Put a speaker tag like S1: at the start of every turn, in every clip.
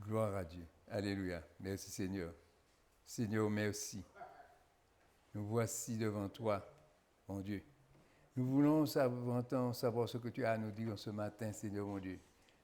S1: Gloire à Dieu. Alléluia. Merci Seigneur. Seigneur, merci. Nous voici devant toi, mon Dieu. Nous voulons savoir ce que tu as à nous dire ce matin, Seigneur, mon Dieu.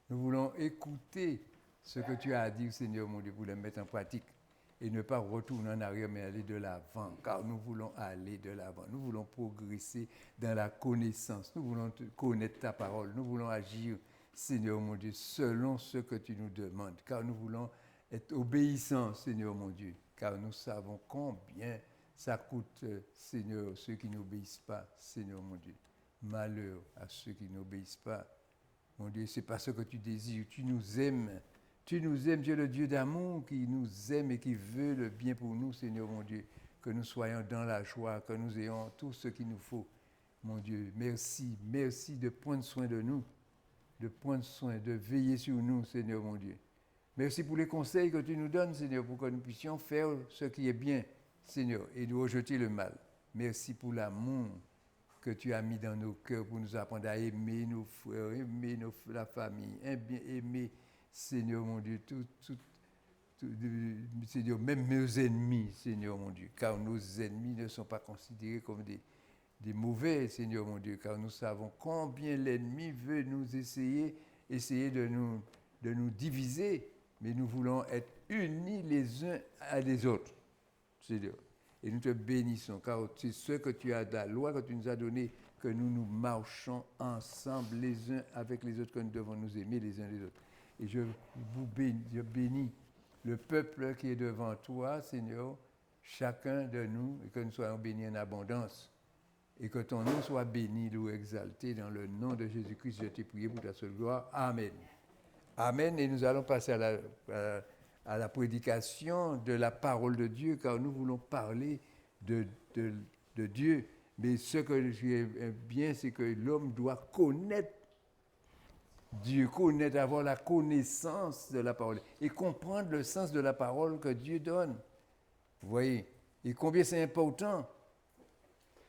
S1: Nous voulons écouter ce que tu as à dire, Seigneur, mon Dieu, pour le mettre en pratique. Et ne pas retourner en arrière, mais aller de l'avant. Car nous voulons aller de l'avant. Nous voulons progresser dans la connaissance. Nous voulons connaître ta parole. Nous voulons agir, Seigneur, mon Dieu, selon ce que tu nous demandes. Car nous voulons être obéissants, Seigneur, mon Dieu. Car nous savons combien ça coûte, Seigneur, ceux qui n'obéissent pas, Seigneur, mon Dieu. Malheur à ceux qui n'obéissent pas. Mon Dieu, ce n'est pas ce que tu désires. Tu nous aimes. Tu nous aimes, Dieu, le Dieu d'amour qui nous aime et qui veut le bien pour nous, Seigneur, mon Dieu. Que nous soyons dans la joie, que nous ayons tout ce qu'il nous faut. Mon Dieu, merci. Merci de prendre soin de nous, de prendre soin, de veiller sur nous, Seigneur, mon Dieu. Merci pour les conseils que tu nous donnes, Seigneur, pour que nous puissions faire ce qui est bien, Seigneur, et nous rejeter le mal. Merci pour l'amour que tu as mis dans nos cœurs pour nous apprendre à aimer nos frères, aimer la famille, aimer, Seigneur mon Dieu, Seigneur, même nos ennemis, Seigneur mon Dieu, car nos ennemis ne sont pas considérés comme des mauvais, Seigneur mon Dieu, car nous savons combien l'ennemi veut nous essayer de nous diviser, mais nous voulons être unis les uns à les autres, Seigneur. Et nous te bénissons, car c'est ce que tu as, la loi que tu nous as donnée, que nous marchons ensemble les uns avec les autres, que nous devons nous aimer les uns les autres. Et je bénis le peuple qui est devant toi, Seigneur, chacun de nous, et que nous soyons bénis en abondance. Et que ton nom soit béni ou exalté dans le nom de Jésus-Christ. Je t'ai prié pour ta seule gloire. Amen. Amen. Et nous allons passer à la prédication de la parole de Dieu, car nous voulons parler de Dieu. Mais ce que j'aime bien, c'est que l'homme doit connaître Dieu, avoir la connaissance de la parole et comprendre le sens de la parole que Dieu donne. Vous voyez, et combien c'est important.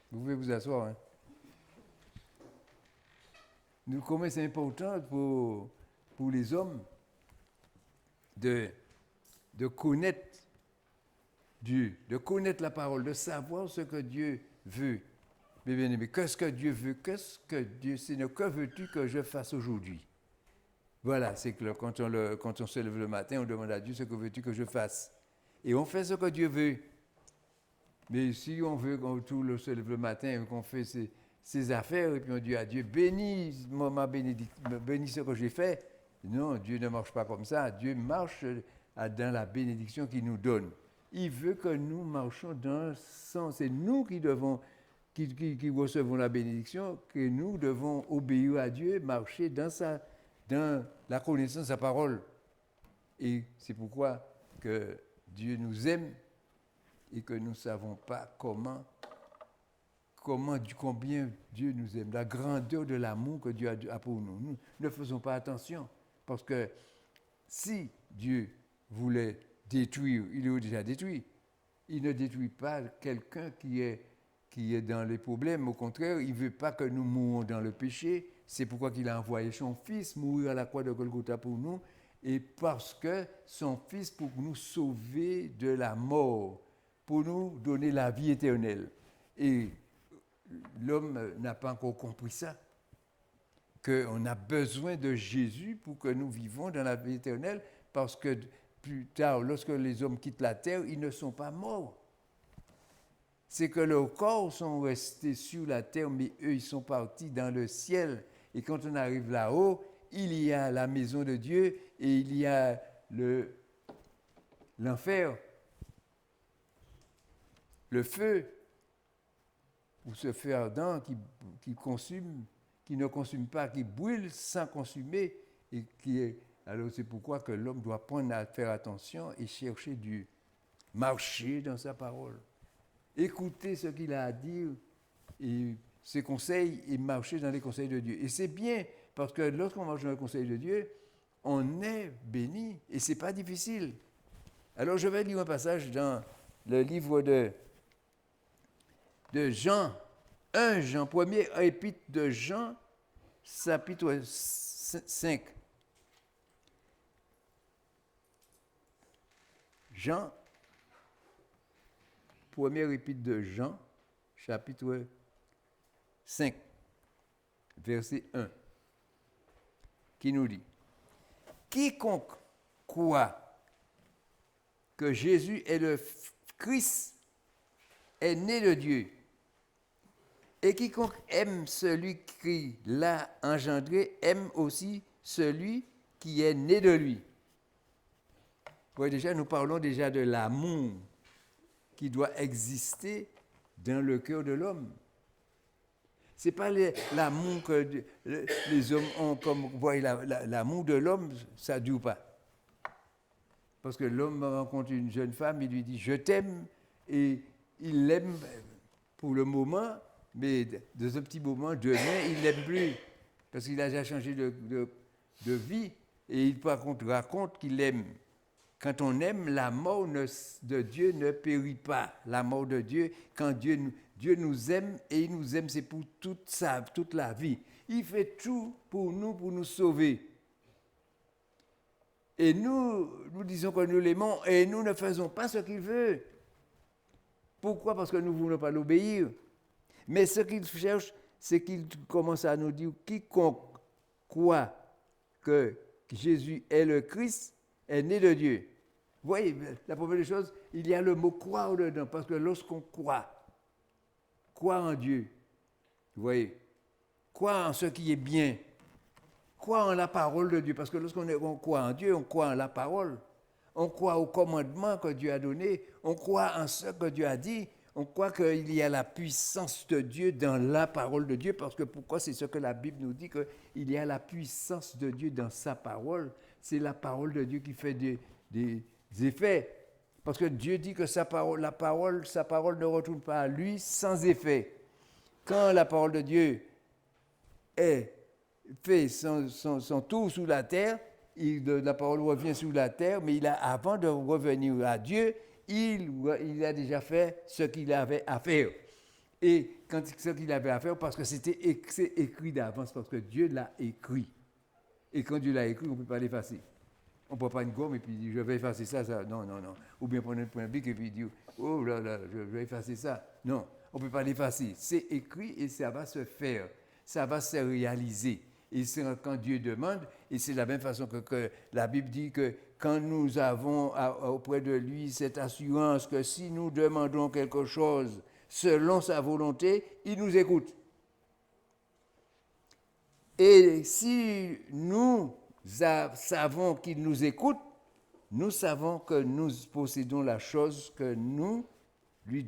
S1: Vous pouvez vous asseoir. Hein? Combien c'est important pour les hommes de connaître Dieu, de connaître la parole, de savoir ce que Dieu veut. Mais bien aimé, qu'est-ce que Dieu veut? Qu'est-ce que Dieu, Seigneur, que veux-tu que je fasse aujourd'hui? Voilà, c'est que quand on se lève le matin, on demande à Dieu ce que veux-tu que je fasse. Et on fait ce que Dieu veut. Mais si on veut qu'on se lève le matin et qu'on fait ses affaires, et puis on dit à Dieu, bénis ce que j'ai fait. Non, Dieu ne marche pas comme ça. Dieu marche dans la bénédiction qu'il nous donne. Il veut que nous marchions dans le sens. C'est nous qui recevons la bénédiction, que nous devons obéir à Dieu, marcher dans la connaissance de sa parole. Et c'est pourquoi que Dieu nous aime et que nous ne savons pas combien Dieu nous aime, la grandeur de l'amour que Dieu a pour nous. Nous ne faisons pas attention, parce que si Dieu voulait détruire, il est déjà détruit. Il ne détruit pas quelqu'un qui est dans les problèmes. Au contraire, il ne veut pas que nous mourions dans le péché. C'est pourquoi il a envoyé son Fils mourir à la croix de Golgotha pour nous, et parce que son Fils pour nous sauver de la mort, pour nous donner la vie éternelle. Et l'homme n'a pas encore compris ça, qu'on a besoin de Jésus pour que nous vivons dans la vie éternelle, parce que plus tard, lorsque les hommes quittent la terre, ils ne sont pas morts. C'est que leurs corps sont restés sur la terre, mais eux, ils sont partis dans le ciel. Et quand on arrive là-haut, il y a la maison de Dieu et il y a l'enfer, le feu, ou ce feu ardent qui ne consume pas, qui brûle sans consumer. Alors c'est pourquoi que l'homme doit prendre à faire attention et chercher Dieu, marcher dans sa parole, écouter ce qu'il a à dire et ses conseils et marcher dans les conseils de Dieu. Et c'est bien, parce que lorsqu'on marche dans les conseils de Dieu, on est béni et ce n'est pas difficile. Alors je vais lire un passage dans le livre de Jean, 1 Jean, premier épître de Jean, chapitre 5. Jean, première épître de Jean, chapitre 5, verset 1, qui nous dit « Quiconque croit que Jésus est le Christ est né de Dieu. Et quiconque aime celui qui l'a engendré aime aussi celui qui est né de lui. » Oui, déjà, nous parlons déjà de l'amour qui doit exister dans le cœur de l'homme. Ce n'est pas l'amour que les hommes ont comme... L'amour de l'homme, ça ne dure pas. Parce que l'homme rencontre une jeune femme, il lui dit « je t'aime » et il l'aime pour le moment, mais de ce petit moment, demain, il ne l'aime plus. Parce qu'il a déjà changé de vie et il par contre raconte qu'il l'aime. Quand on aime, la mort de Dieu ne périt pas. La mort de Dieu, quand Dieu nous aime et il nous aime, c'est pour toute la vie. Il fait tout pour nous sauver. Et nous disons que nous l'aimons et nous ne faisons pas ce qu'il veut. Pourquoi ? Parce que nous ne voulons pas l'obéir. Mais ce qu'il cherche, c'est qu'il commence à nous dire « Quiconque croit que Jésus est le Christ est né de Dieu. » Vous voyez, la première des choses, il y a le mot « croire » dedans. Parce que lorsqu'on croit en Dieu, vous voyez, croire en ce qui est bien, croire en la parole de Dieu, parce que lorsqu'on croit en Dieu, on croit en la parole, on croit au commandement que Dieu a donné, on croit en ce que Dieu a dit, on croit qu'il y a la puissance de Dieu dans la parole de Dieu, parce que pourquoi c'est ce que la Bible nous dit, qu'il y a la puissance de Dieu dans sa parole, c'est la parole de Dieu qui fait des effets, parce que Dieu dit que sa parole ne retourne pas à lui sans effet. Quand la parole de Dieu fait son tour sous la terre, la parole revient sous la terre, mais avant de revenir à Dieu, il a déjà fait ce qu'il avait à faire. Et ce qu'il avait à faire, parce que c'est écrit d'avance, parce que Dieu l'a écrit. Et quand Dieu l'a écrit, on ne peut pas l'effacer. On ne prend pas une gomme et puis dire, je vais effacer ça. Non. Ou bien prendre un point bic et puis dire, oh là, je vais effacer ça. Non, on ne peut pas l'effacer. C'est écrit et ça va se faire. Ça va se réaliser. Et c'est quand Dieu demande, et c'est de la même façon que la Bible dit que quand nous avons auprès de lui cette assurance que si nous demandons quelque chose selon sa volonté, il nous écoute. Et si nous savons qu'il nous écoute, nous savons que nous possédons la chose que nous lui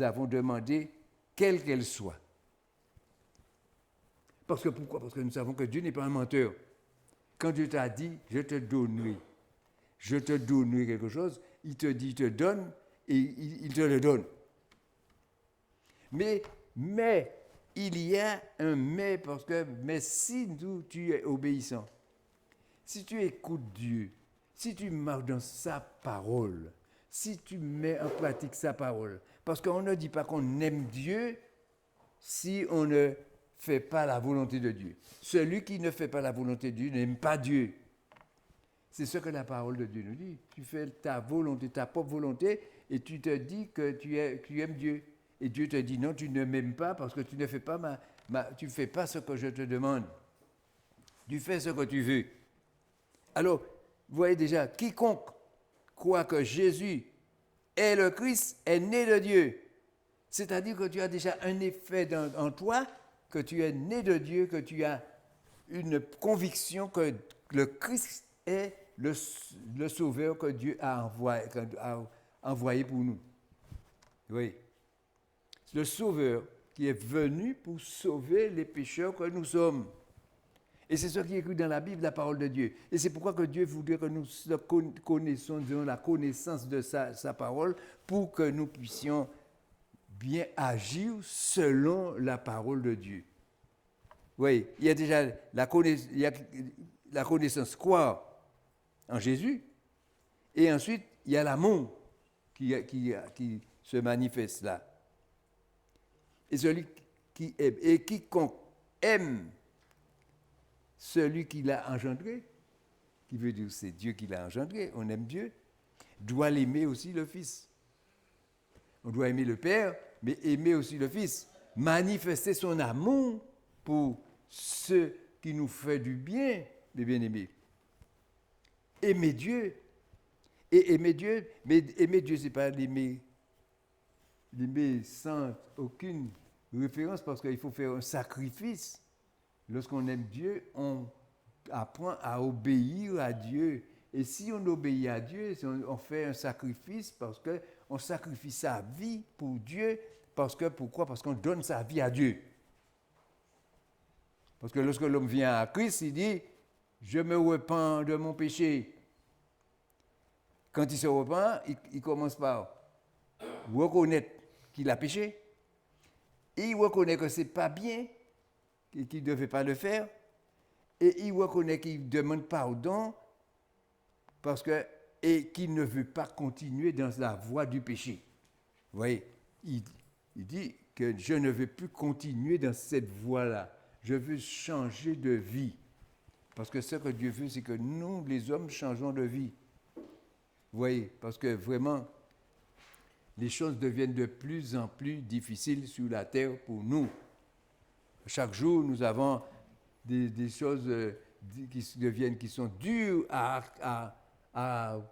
S1: avons demandée, quelle qu'elle soit. Parce que pourquoi ? Parce que nous savons que Dieu n'est pas un menteur. Quand Dieu t'a dit, je te donnerai quelque chose, il te dit, il te donne, et il te le donne. Mais il y a un mais, mais si tu es obéissant, si tu écoutes Dieu, si tu marches dans sa parole, si tu mets en pratique sa parole, parce qu'on ne dit pas qu'on aime Dieu si on ne fait pas la volonté de Dieu. Celui qui ne fait pas la volonté de Dieu n'aime pas Dieu. C'est ce que la parole de Dieu nous dit. Tu fais ta volonté, ta propre volonté, et tu te dis que tu aimes Dieu. Et Dieu te dit non, tu ne m'aimes pas parce que tu ne fais pas tu fais pas ce que je te demande. Tu fais ce que tu veux. Alors, vous voyez déjà, quiconque croit que Jésus est le Christ est né de Dieu. C'est-à-dire que tu as déjà un effet en toi, que tu es né de Dieu, que tu as une conviction que le Christ est le sauveur que Dieu a envoyé pour nous. Oui. Le sauveur qui est venu pour sauver les pécheurs que nous sommes. Et c'est ce qui est écrit dans la Bible, la parole de Dieu. Et c'est pourquoi que Dieu voudrait que nous connaissions, la connaissance de sa parole pour que nous puissions bien agir selon la parole de Dieu. Oui, il y a déjà la connaissance, croire en Jésus, et ensuite il y a l'amour qui se manifeste là. Et celui qui aime, et quiconque aime celui qui l'a engendré, qui veut dire c'est Dieu qui l'a engendré, on aime Dieu, doit l'aimer aussi le Fils. On doit aimer le Père, mais aimer aussi le Fils. Manifester son amour pour ceux qui nous font du bien, les bien-aimés. Aimer Dieu. Et aimer Dieu, mais aimer Dieu, ce n'est pas l'aimer sans aucune référence, parce qu'il faut faire un sacrifice. Lorsqu'on aime Dieu, on apprend à obéir à Dieu. Et si on obéit à Dieu, on fait un sacrifice parce qu'on sacrifie sa vie pour Dieu. Pourquoi? Parce qu'on donne sa vie à Dieu. Parce que lorsque l'homme vient à Christ, il dit « Je me repens de mon péché ». Quand il se repent, il commence par reconnaître qu'il a péché. Et il reconnaît que ce n'est pas bien et qu'il ne devait pas le faire. Et il reconnaît qu'il demande pardon et qu'il ne veut pas continuer dans la voie du péché. Vous voyez, il dit que je ne veux plus continuer dans cette voie-là. Je veux changer de vie. Parce que ce que Dieu veut, c'est que nous, les hommes, changeons de vie. Vous voyez, parce que vraiment, les choses deviennent de plus en plus difficiles sur la terre pour nous. Chaque jour, nous avons des choses qui sont dures à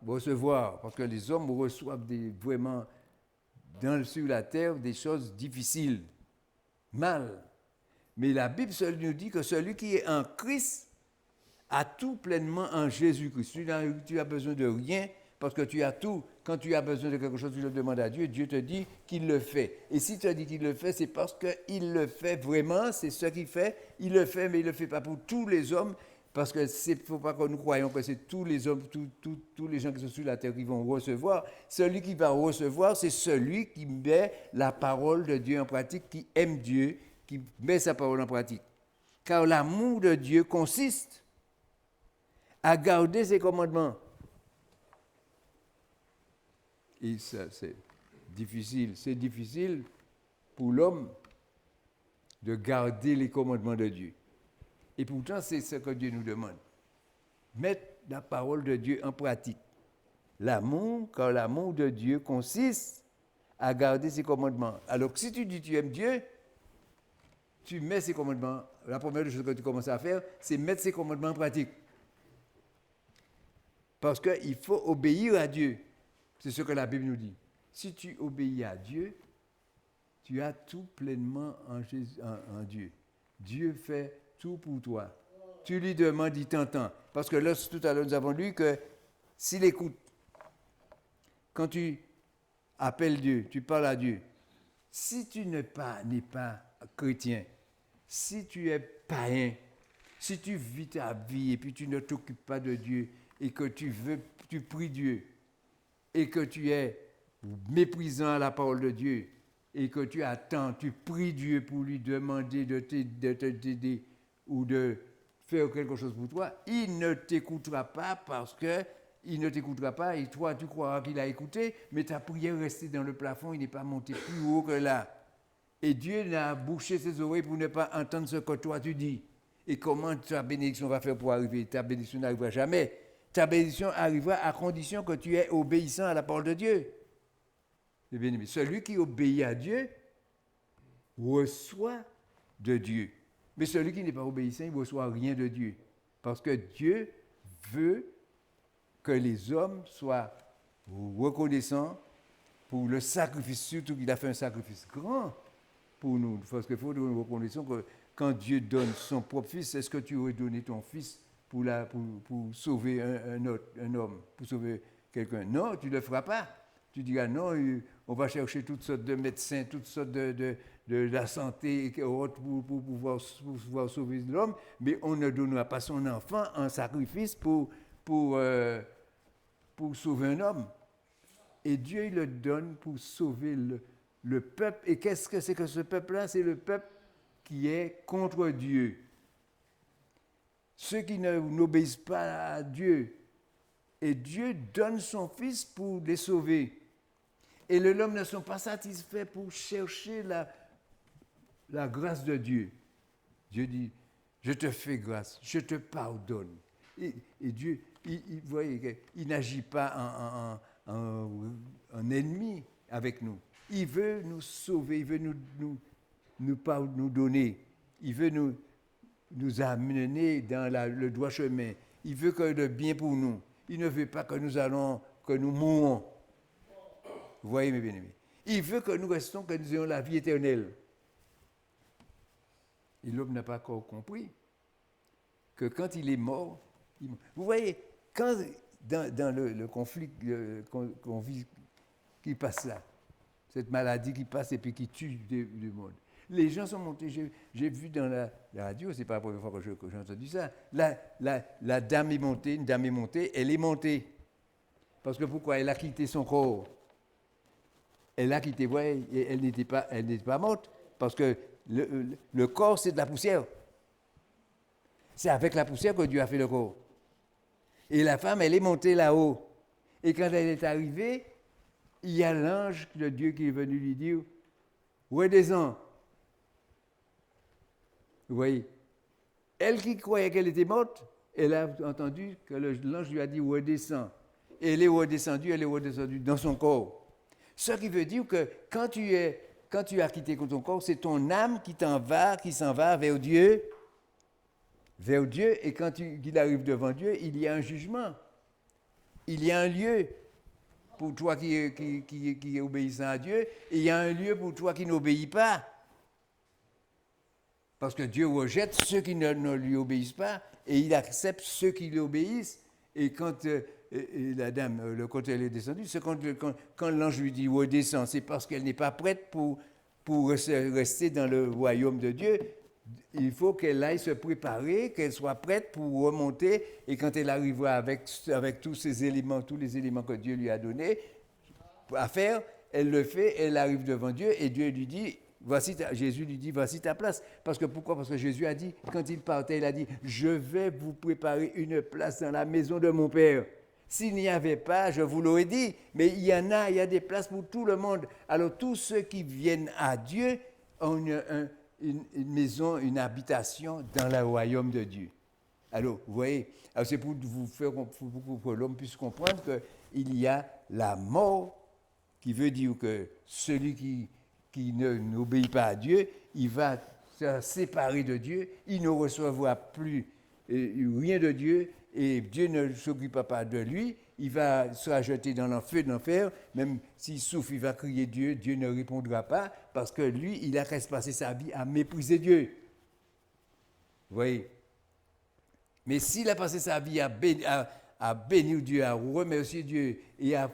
S1: recevoir, parce que les hommes reçoivent vraiment sur la terre des choses difficiles, mal. Mais la Bible seule nous dit que celui qui est en Christ a tout pleinement en Jésus-Christ. Tu as besoin de rien, parce que tu as tout. Quand tu as besoin de quelque chose, tu le demandes à Dieu, Dieu te dit qu'il le fait. Et si tu as dit qu'il le fait, c'est parce qu'il le fait vraiment, c'est ce qu'il fait. Il le fait, mais il ne le fait pas pour tous les hommes, parce qu'il ne faut pas que nous croyions que c'est tous les hommes, tous les gens qui sont sur la terre qui vont recevoir. Celui qui va recevoir, c'est celui qui met la parole de Dieu en pratique, qui aime Dieu, qui met sa parole en pratique. Car l'amour de Dieu consiste à garder ses commandements. Et ça, c'est difficile. C'est difficile pour l'homme de garder les commandements de Dieu. Et pourtant, c'est ce que Dieu nous demande. Mettre la parole de Dieu en pratique. L'amour, car l'amour de Dieu consiste à garder ses commandements. Alors que si tu dis que tu aimes Dieu, tu mets ses commandements. La première chose que tu commences à faire, c'est mettre ses commandements en pratique. Parce qu'il faut obéir à Dieu. C'est ce que la Bible nous dit. Si tu obéis à Dieu, tu as tout pleinement en Dieu. Dieu fait tout pour toi. Tu lui demandes, il t'entend. Parce que là, tout à l'heure, nous avons lu que s'il écoute, quand tu appelles Dieu, tu parles à Dieu, si tu n'es pas chrétien, si tu es païen, si tu vis ta vie et puis tu ne t'occupes pas de Dieu et que tu pries Dieu, et que tu es méprisant à la parole de Dieu, et que tu attends, tu pries Dieu pour lui demander de t'aider ou de faire quelque chose pour toi, il ne t'écoutera pas parce qu'il ne t'écoutera pas et toi tu croiras qu'il a écouté, mais ta prière est restée dans le plafond, il n'est pas monté plus haut que là. Et Dieu n'a bouché ses oreilles pour ne pas entendre ce que toi tu dis. Et comment ta bénédiction va faire pour arriver? Ta bénédiction n'arrivera jamais. Ta bénédiction arrivera à condition que tu es obéissant à la parole de Dieu. Bien-aimé, celui qui obéit à Dieu reçoit de Dieu. Mais celui qui n'est pas obéissant, il ne reçoit rien de Dieu. Parce que Dieu veut que les hommes soient reconnaissants pour le sacrifice, surtout qu'il a fait un sacrifice grand pour nous. Parce qu'il faut nous reconnaissons que quand Dieu donne son propre fils, est-ce que tu aurais donné ton fils pour sauver un homme, pour sauver quelqu'un? Non, tu ne le feras pas. Tu diras non, on va chercher toutes sortes de médecins, toutes sortes de la santé pour pouvoir sauver l'homme, mais on ne donnera pas son enfant en sacrifice pour sauver un homme. Et Dieu il le donne pour sauver le peuple. Et qu'est-ce que c'est que ce peuple-là? C'est le peuple qui est contre Dieu. Ceux qui n'obéissent pas à Dieu. Et Dieu donne son Fils pour les sauver. Et l'homme ne sont pas satisfaits pour chercher la grâce de Dieu. Dieu dit, je te fais grâce, je te pardonne. Et Dieu, il n'agit pas un ennemi avec nous. Il veut nous sauver, il veut nous donner, il veut nous amener dans le droit chemin. Il veut que le bien pour nous. Il ne veut pas que nous mourons. Vous voyez, mes bien-aimés. Il veut que nous restions, que nous ayons la vie éternelle. Et l'homme n'a pas encore compris que quand il est mort, vous voyez, quand dans le conflit qu'on vit, qui passe là, cette maladie qui passe et puis qui tue du monde, les gens sont montés. J'ai vu dans la radio, c'est pas la première fois que j'ai entendu ça. La dame est montée, une dame est montée, elle est montée. Parce que pourquoi? Elle a quitté son corps. Elle a quitté, ouais, elle n'était pas morte. Parce que le corps, c'est de la poussière. C'est avec la poussière que Dieu a fait le corps. Et la femme, elle est montée là-haut. Et quand elle est arrivée, il y a l'ange de Dieu qui est venu lui dire, redescends. Vous voyez, elle qui croyait qu'elle était morte, elle a entendu que l'ange lui a dit redescends. Et elle est redescendue dans son corps. Ce qui veut dire que quand tu as quitté ton corps, c'est ton âme qui s'en va vers Dieu. Vers Dieu, et quand il arrive devant Dieu, il y a un jugement. Il y a un lieu pour toi qui est obéissant à Dieu, et il y a un lieu pour toi qui n'obéit pas. Parce que Dieu rejette ceux qui ne lui obéissent pas, et il accepte ceux qui lui obéissent. Et quand la dame, quand elle est descendue, c'est quand l'ange lui dit « redescends », c'est parce qu'elle n'est pas prête pour rester dans le royaume de Dieu. Il faut qu'elle aille se préparer, qu'elle soit prête pour remonter, et quand elle arrivera avec tous les éléments que Dieu lui a donnés à faire, elle le fait, elle arrive devant Dieu, et Dieu lui dit, Jésus lui dit, voici ta place. Parce que pourquoi? Parce que Jésus a dit, quand il partait, il a dit, je vais vous préparer une place dans la maison de mon Père. S'il n'y avait pas, je vous l'aurais dit, mais il y a des places pour tout le monde. Alors tous ceux qui viennent à Dieu ont une maison, une habitation dans le royaume de Dieu. Alors, vous voyez, c'est pour que l'homme puisse comprendre qu'il y a la mort, qui veut dire que celui qui n'obéit pas à Dieu, il va se séparer de Dieu, il ne recevra plus rien de Dieu, et Dieu ne s'occupera pas de lui, il va se jeter dans l'enfer d'enfer, même s'il souffre, il va crier Dieu, Dieu ne répondra pas, parce que lui, il a qu'à passer sa vie à mépriser Dieu. Vous voyez? Mais s'il a passé sa vie à bénir Dieu, à remercier Dieu, et à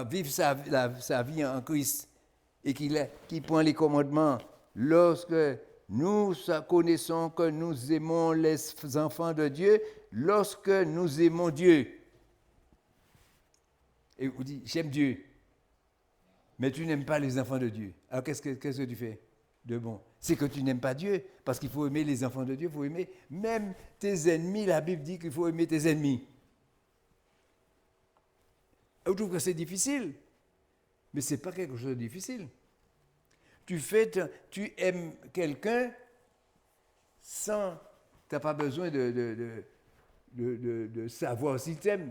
S1: vivre sa vie en Christ, et qu'il prend les commandements, lorsque nous connaissons que nous aimons les enfants de Dieu, lorsque nous aimons Dieu. Et vous dites, j'aime Dieu, mais tu n'aimes pas les enfants de Dieu. Alors qu'est-ce que tu fais de bon? C'est que tu n'aimes pas Dieu, parce qu'il faut aimer les enfants de Dieu, il faut aimer même tes ennemis. La Bible dit qu'il faut aimer tes ennemis. Je trouve que c'est difficile, mais ce n'est pas quelque chose de difficile. Tu aimes quelqu'un sans... Tu n'as pas besoin de savoir s'il t'aime.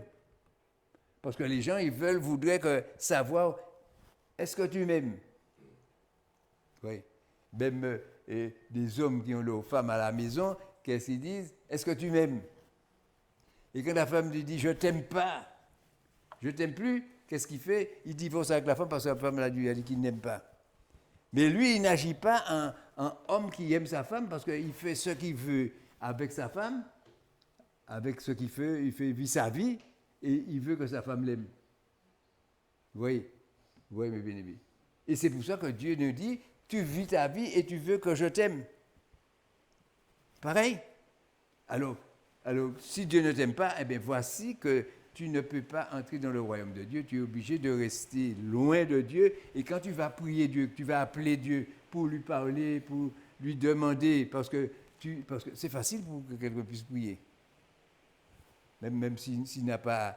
S1: Parce que les gens, voudraient savoir, est-ce que tu m'aimes? Oui. Même des hommes qui ont leurs femmes à la maison, qu'est-ce qu'ils disent? Est-ce que tu m'aimes? Et quand la femme lui dit, je ne t'aime pas, je ne t'aime plus, qu'est-ce qu'il fait? Il divorce avec la femme parce que la femme lui a dit qu'il n'aime pas. Mais lui, il n'agit pas en homme qui aime sa femme parce qu'il fait ce qu'il veut avec sa femme, avec ce qu'il fait, il vit sa vie et il veut que sa femme l'aime. Vous voyez, mes bien-aimés. Et c'est pour ça que Dieu nous dit, tu vis ta vie et tu veux que je t'aime. Pareil. Alors, si Dieu ne t'aime pas, eh bien voici que tu ne peux pas entrer dans le royaume de Dieu. Tu es obligé de rester loin de Dieu. Et quand tu vas prier Dieu, que tu vas appeler Dieu pour lui parler, pour lui demander, parce que c'est facile pour que quelqu'un puisse prier. Même s'il n'a pas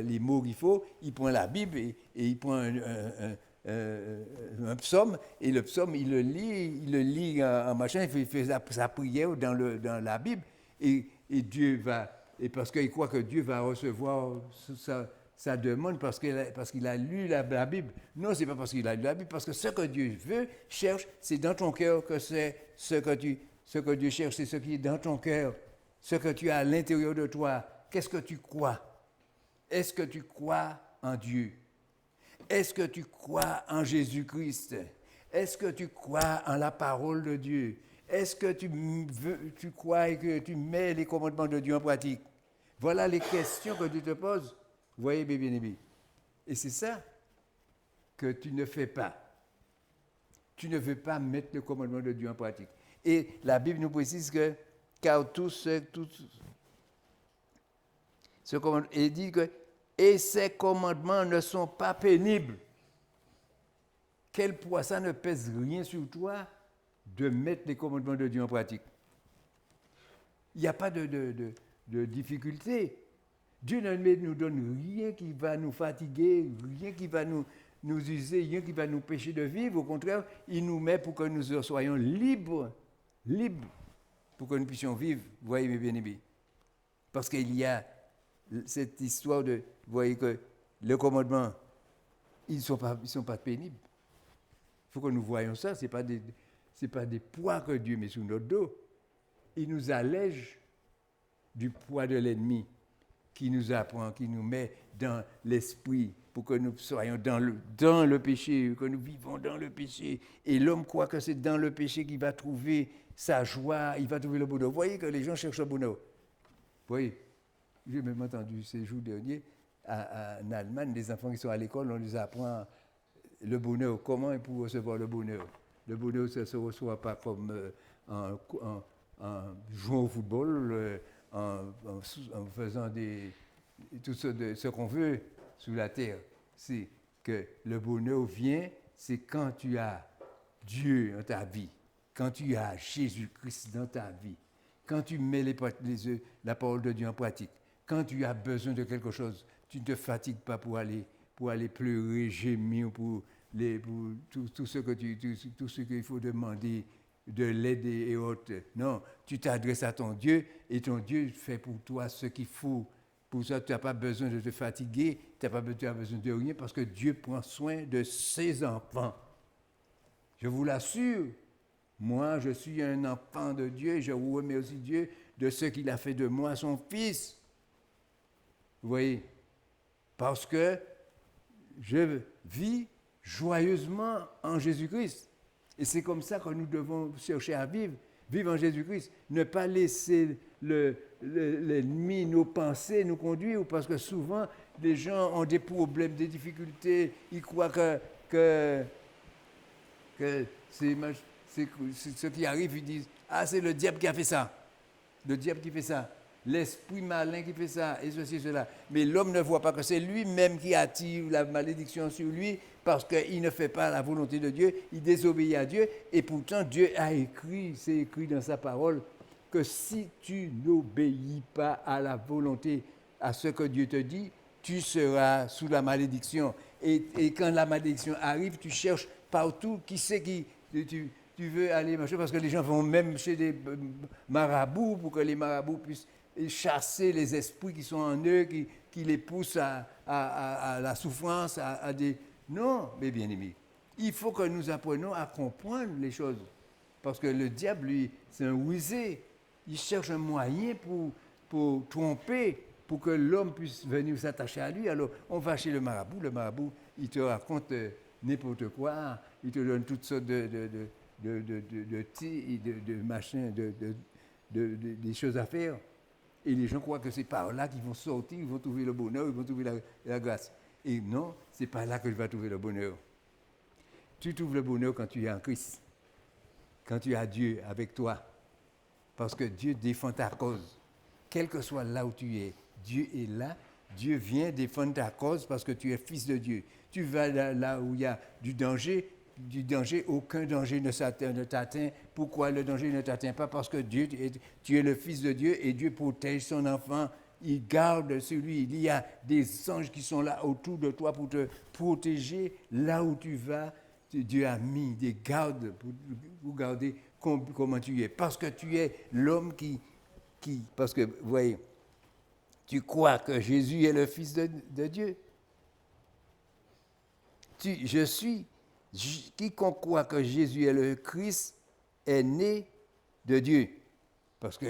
S1: les mots qu'il faut, il prend la Bible et il prend un psaume, et le psaume, il le lit en machin, il fait sa prière dans la Bible, et Dieu va, et parce qu'il croit que Dieu va recevoir ça demande parce qu'il a lu la Bible. Non, c'est pas parce qu'il a lu la Bible, parce que ce que Dieu veut, cherche, c'est dans ton cœur que c'est ce que Dieu cherche, c'est ce qui est dans ton cœur, ce que tu as à l'intérieur de toi. Qu'est-ce que tu crois? Est-ce que tu crois en Dieu? Est-ce que tu crois en Jésus-Christ? Est-ce que tu crois en la parole de Dieu? Est-ce que tu crois et que tu mets les commandements de Dieu en pratique? Voilà les questions que Dieu te pose. Vous voyez, mes bien-aimés. Et c'est ça que tu ne fais pas. Tu ne veux pas mettre le commandement de Dieu en pratique. Et la Bible nous précise que, car tout ce commandement, il dit que, et ces commandements ne sont pas pénibles. Quel poids, ça ne pèse rien sur toi de mettre les commandements de Dieu en pratique. Il n'y a pas de difficulté. Dieu ne nous donne rien qui va nous fatiguer, rien qui va nous user, rien qui va nous empêcher de vivre. Au contraire, il nous met pour que nous soyons libres, pour que nous puissions vivre. Vous voyez, mes bien-aimés. Parce qu'il y a cette histoire de, vous voyez que le commandement, ils ne sont pas pénibles. Il faut que nous voyions ça, ce n'est pas des poids que Dieu met sous notre dos. Il nous allège du poids de l'ennemi qui nous apprend, qui nous met dans l'esprit pour que nous soyons dans le péché, que nous vivons dans le péché. Et l'homme croit que c'est dans le péché qu'il va trouver sa joie, il va trouver le bonheur. Vous voyez que les gens cherchent le bonheur. Vous voyez, j'ai même entendu ces jours derniers, en Allemagne, les enfants qui sont à l'école, on les apprend le bonheur, comment ils peuvent recevoir le bonheur. Le bonheur, ça ne se reçoit pas comme en jouant au football, en faisant tout ce qu'on veut sous la terre. C'est que le bonheur vient, c'est quand tu as Dieu dans ta vie, quand tu as Jésus-Christ dans ta vie, quand tu mets la parole de Dieu en pratique, quand tu as besoin de quelque chose, tu ne te fatigues pas pour aller pleurer, gémir pour tout ce qu'il faut demander, de l'aide et autres. Non, tu t'adresses à ton Dieu et ton Dieu fait pour toi ce qu'il faut. Pour ça, tu n'as pas besoin de te fatiguer, tu n'as pas besoin de rien parce que Dieu prend soin de ses enfants. Je vous l'assure, moi, je suis un enfant de Dieu et je vous remercie Dieu de ce qu'il a fait de moi, son fils. Vous voyez, parce que je vis joyeusement en Jésus-Christ. Et c'est comme ça que nous devons chercher à vivre en Jésus-Christ. Ne pas laisser l'ennemi, nos pensées nous conduire, parce que souvent, les gens ont des problèmes, des difficultés, ils croient que c'est ce qui arrive, ils disent « Ah, c'est le diable qui a fait ça. Le diable qui fait ça. L'esprit malin qui fait ça, et ceci, cela. » Mais l'homme ne voit pas que c'est lui-même qui attire la malédiction sur lui, parce qu'il ne fait pas la volonté de Dieu, il désobéit à Dieu, et pourtant Dieu a écrit, c'est écrit dans sa parole, que si tu n'obéis pas à la volonté, à ce que Dieu te dit, tu seras sous la malédiction. Et quand la malédiction arrive, tu cherches partout qui c'est qui... Tu veux aller marcher, parce que les gens vont même chez des marabouts, pour que les marabouts puissent chasser les esprits qui sont en eux, qui les poussent à la souffrance, à des... Non, mes bien-aimés, il faut que nous apprenions à comprendre les choses. Parce que le diable, lui, c'est un rusé. Il cherche un moyen pour tromper, pour que l'homme puisse venir s'attacher à lui. Alors, on va chez le marabout, il te raconte n'importe quoi, il te donne toutes sortes de machins, des choses à faire. Et les gens croient que c'est par là qu'ils vont sortir, ils vont trouver le bonheur, ils vont trouver la grâce. Et non, ce n'est pas là que tu vas trouver le bonheur. Tu trouves le bonheur quand tu es en Christ, quand tu as Dieu avec toi. Parce que Dieu défend ta cause. Quel que soit là où tu es, Dieu est là. Dieu vient défendre ta cause parce que tu es fils de Dieu. Tu vas là où il y a du danger, aucun danger ne t'atteint. Pourquoi le danger ne t'atteint pas? Parce que tu es le fils de Dieu et Dieu protège son enfant. Il garde celui. Il y a des anges qui sont là autour de toi pour te protéger là où tu vas. Dieu a mis des gardes pour garder comment tu es. Parce que tu es l'homme parce que, vous voyez, tu crois que Jésus est le Fils de Dieu. quiconque croit que Jésus est le Christ est né de Dieu. Parce que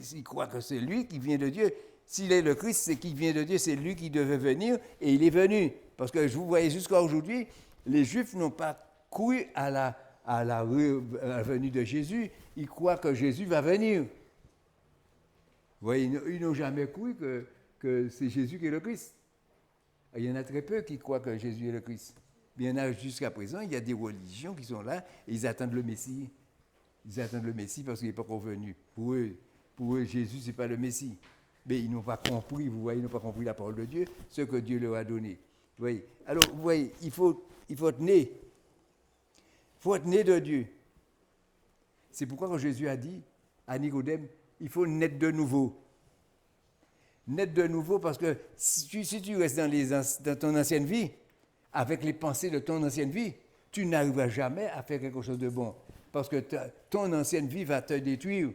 S1: s'il croit que c'est lui qui vient de Dieu, s'il est le Christ, c'est qu'il vient de Dieu, c'est lui qui devait venir, et il est venu. Parce que vous voyez, jusqu'à aujourd'hui, les Juifs n'ont pas cru à la venue de Jésus, ils croient que Jésus va venir. Vous voyez, ils n'ont jamais cru que c'est Jésus qui est le Christ. Il y en a très peu qui croient que Jésus est le Christ. Il y en a jusqu'à présent, il y a des religions qui sont là, et ils attendent le Messie. Ils attendent le Messie parce qu'il n'est pas encore venu. Pour eux, Jésus, ce n'est pas le Messie. Mais ils n'ont pas compris, vous voyez, ils n'ont pas compris la parole de Dieu, ce que Dieu leur a donné. Vous voyez. Alors, vous voyez, il faut être né. Il faut être né de Dieu. C'est pourquoi quand Jésus a dit à Nicodème, il faut naître de nouveau. Naître de nouveau parce que si tu restes dans ton ancienne vie, avec les pensées de ton ancienne vie, tu n'arriveras jamais à faire quelque chose de bon. Parce que ton ancienne vie va te détruire.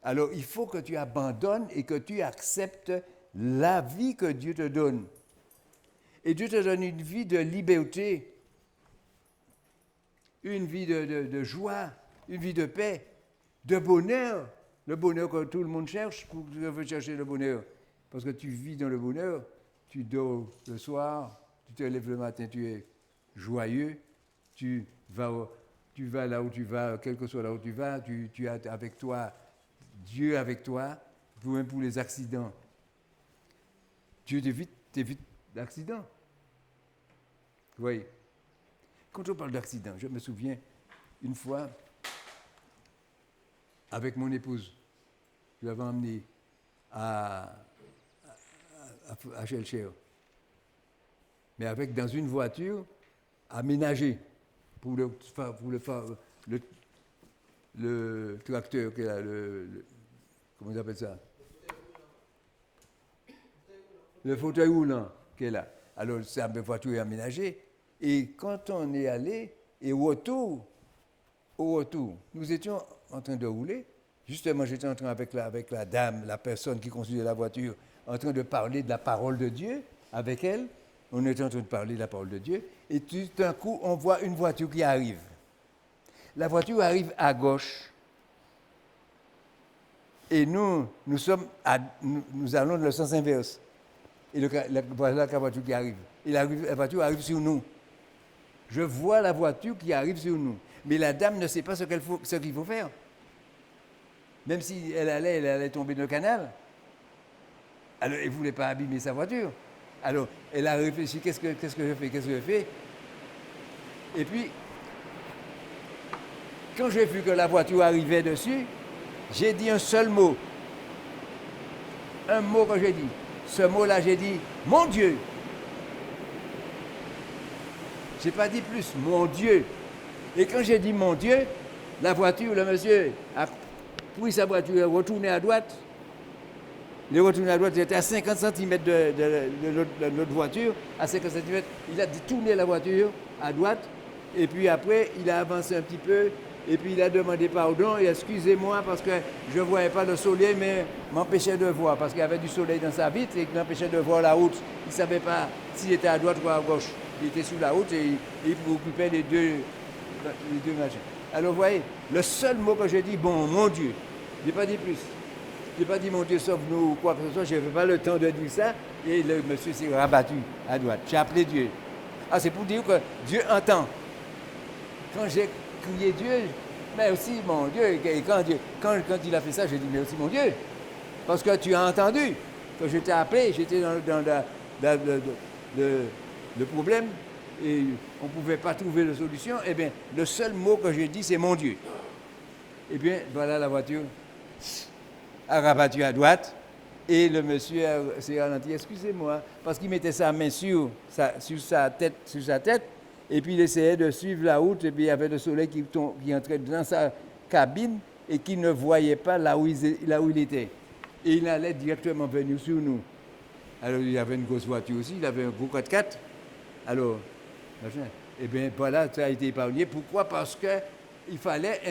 S1: Alors, il faut que tu abandonnes et que tu acceptes la vie que Dieu te donne. Et Dieu te donne une vie de liberté, une vie de joie, une vie de paix, de bonheur. Le bonheur que tout le monde cherche, tu veux chercher le bonheur. Parce que tu vis dans le bonheur, tu dors le soir, tu te lèves le matin, tu es joyeux, tu vas là où tu vas, quel que soit là où tu vas, tu as avec toi Dieu avec toi, même pour les accidents. Dieu t'évite d'accidents. Vous voyez, quand on parle d'accident, je me souviens une fois, avec mon épouse, je l'avais emmenée à Chelcher, mais dans une voiture aménagée pour le tracteur qui est là, comment on appelle ça? Le fauteuil roulant qui est là. Alors, c'est une voiture aménagée. Et quand on est allé, et au retour, nous étions en train de rouler. Justement, j'étais en train avec la dame, la personne qui conduisait la voiture, en train de parler de la parole de Dieu avec elle. On était en train de parler de la parole de Dieu. Et tout d'un coup, on voit une voiture qui arrive. La voiture arrive à gauche. Et nous allons dans le sens inverse. Et voilà la voiture qui arrive. Et la voiture arrive sur nous. Je vois la voiture qui arrive sur nous. Mais la dame ne sait pas ce qu'il faut faire. Même si elle allait tomber dans le canal. Alors, elle ne voulait pas abîmer sa voiture. Alors, elle a réfléchi, qu'est-ce que je fais? Et puis, quand j'ai vu que la voiture arrivait dessus, j'ai dit un seul mot. Un mot que j'ai dit. Ce mot-là, j'ai dit, mon Dieu. Je n'ai pas dit plus, mon Dieu. Et quand j'ai dit mon Dieu, la voiture, le monsieur a pris sa voiture, il est retourné à droite. Il est retourné à droite, il était à 50 cm de notre voiture, à 50 cm. Il a tourné la voiture à droite, et puis après, il a avancé un petit peu, et puis il a demandé pardon, et excusez-moi parce que je ne voyais pas le soleil, mais m'empêchait de voir, parce qu'il y avait du soleil dans sa vitre, et qu'il m'empêchait de voir la route. Il ne savait pas s'il était à droite ou à gauche. Il était sur la route, et il occupait les deux machins. Alors vous voyez, le seul mot que j'ai dit, bon, mon Dieu, je n'ai pas dit plus. Je n'ai pas dit mon Dieu sauve-nous ou quoi que ce soit, je n'avais pas le temps de dire ça, et le monsieur s'est rabattu à droite. J'ai appelé Dieu. Ah, c'est pour dire que Dieu entend. Quand j'ai crié Dieu, mais aussi mon Dieu, et quand il a fait ça, j'ai dit mais aussi mon Dieu, parce que tu as entendu, que je t'ai appelé, j'étais dans le problème, et on ne pouvait pas trouver de solution, eh bien, le seul mot que j'ai dit, c'est mon Dieu. Eh bien, voilà la voiture a rabattu à droite, et le monsieur s'est ralenti, excusez-moi, parce qu'il mettait sa main sur sa tête, et puis il essayait de suivre la route, et puis il y avait le soleil qui entrait dans sa cabine, et qu'il ne voyait pas là où il était. Et il allait directement venir sur nous. Alors, il y avait une grosse voiture aussi, il avait un gros 4x4. Alors, eh bien, voilà, ça a été épargné. Pourquoi? Parce qu'il fallait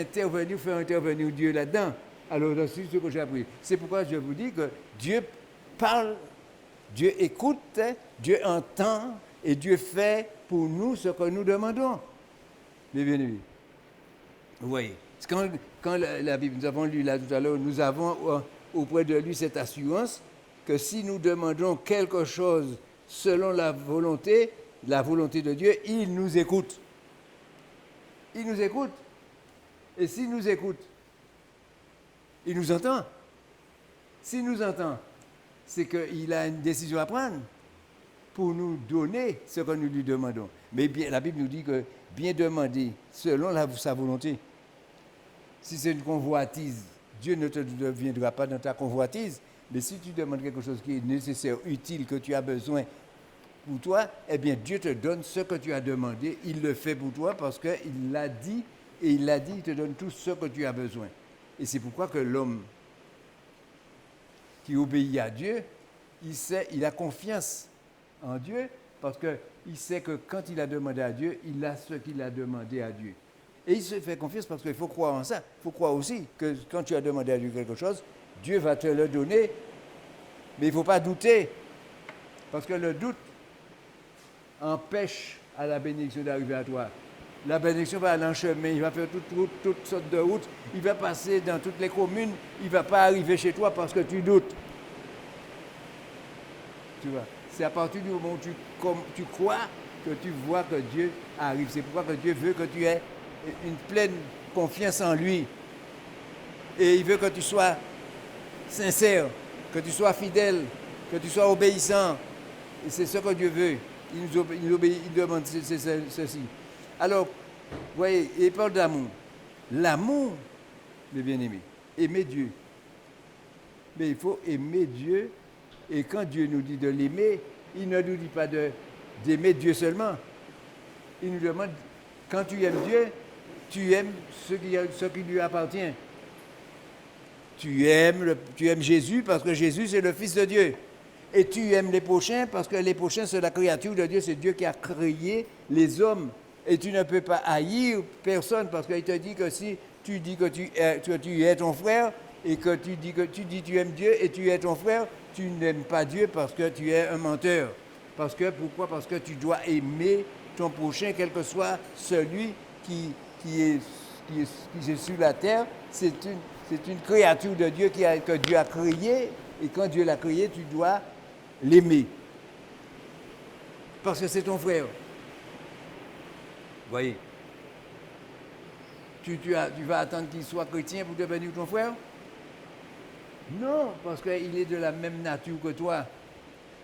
S1: faire intervenir Dieu là-dedans. Alors, c'est ce que j'ai appris. C'est pourquoi je vous dis que Dieu parle, Dieu écoute, Dieu entend, Et Dieu fait pour nous ce que nous demandons. Mais bien aimés, vous voyez, quand la Bible, nous avons lu là tout à l'heure, nous avons auprès de lui cette assurance que si nous demandons quelque chose selon la volonté de Dieu, il nous écoute. Il nous écoute. Et s'il nous écoute, il nous entend. S'il nous entend, c'est qu'il a une décision à prendre pour nous donner ce que nous lui demandons. Mais bien, la Bible nous dit que bien demander selon sa volonté. Si c'est une convoitise, Dieu ne te deviendra pas dans ta convoitise. Mais si tu demandes quelque chose qui est nécessaire, utile, que tu as besoin pour toi, eh bien Dieu te donne ce que tu as demandé. Il le fait pour toi parce qu'il l'a dit. Et il l'a dit, il te donne tout ce que tu as besoin. Et c'est pourquoi que l'homme qui obéit à Dieu, il a confiance en Dieu parce qu'il sait que quand il a demandé à Dieu, il a ce qu'il a demandé à Dieu. Et il se fait confiance parce qu'il faut croire en ça. Il faut croire aussi que quand tu as demandé à Dieu quelque chose, Dieu va te le donner. Mais il ne faut pas douter. Parce que le doute empêche à la bénédiction d'arriver à toi. La bénédiction va aller en chemin, il va faire toutes sortes de routes, il va passer dans toutes les communes, il ne va pas arriver chez toi parce que tu doutes. Tu vois, c'est à partir du moment où tu crois que tu vois que Dieu arrive. C'est pourquoi que Dieu veut que tu aies une pleine confiance en lui. Et il veut que tu sois sincère, que tu sois fidèle, que tu sois obéissant. Et c'est ce que Dieu veut. Il demande ceci. Alors, vous voyez, il parle d'amour. L'amour, mes bien-aimés, aimer Dieu. Mais il faut aimer Dieu. Et quand Dieu nous dit de l'aimer, il ne nous dit pas d'aimer Dieu seulement. Il nous demande, quand tu aimes Dieu, tu aimes ce qui lui appartient. Tu aimes Jésus parce que Jésus, c'est le Fils de Dieu. Et tu aimes les prochains parce que les prochains, c'est la créature de Dieu. C'est Dieu qui a créé les hommes. Et tu ne peux pas haïr personne parce qu'il te dit que si tu dis que tu es ton frère et que tu dis que tu aimes Dieu et tu es ton frère, tu n'aimes pas Dieu parce que tu es un menteur. Pourquoi? Parce que tu dois aimer ton prochain, quel que soit celui qui est sur la terre. C'est une créature de Dieu que Dieu a créée. Et quand Dieu l'a créé, tu dois l'aimer. Parce que c'est ton frère. Vous voyez, tu vas attendre qu'il soit chrétien pour devenir ton frère? Non, parce qu'il est de la même nature que toi.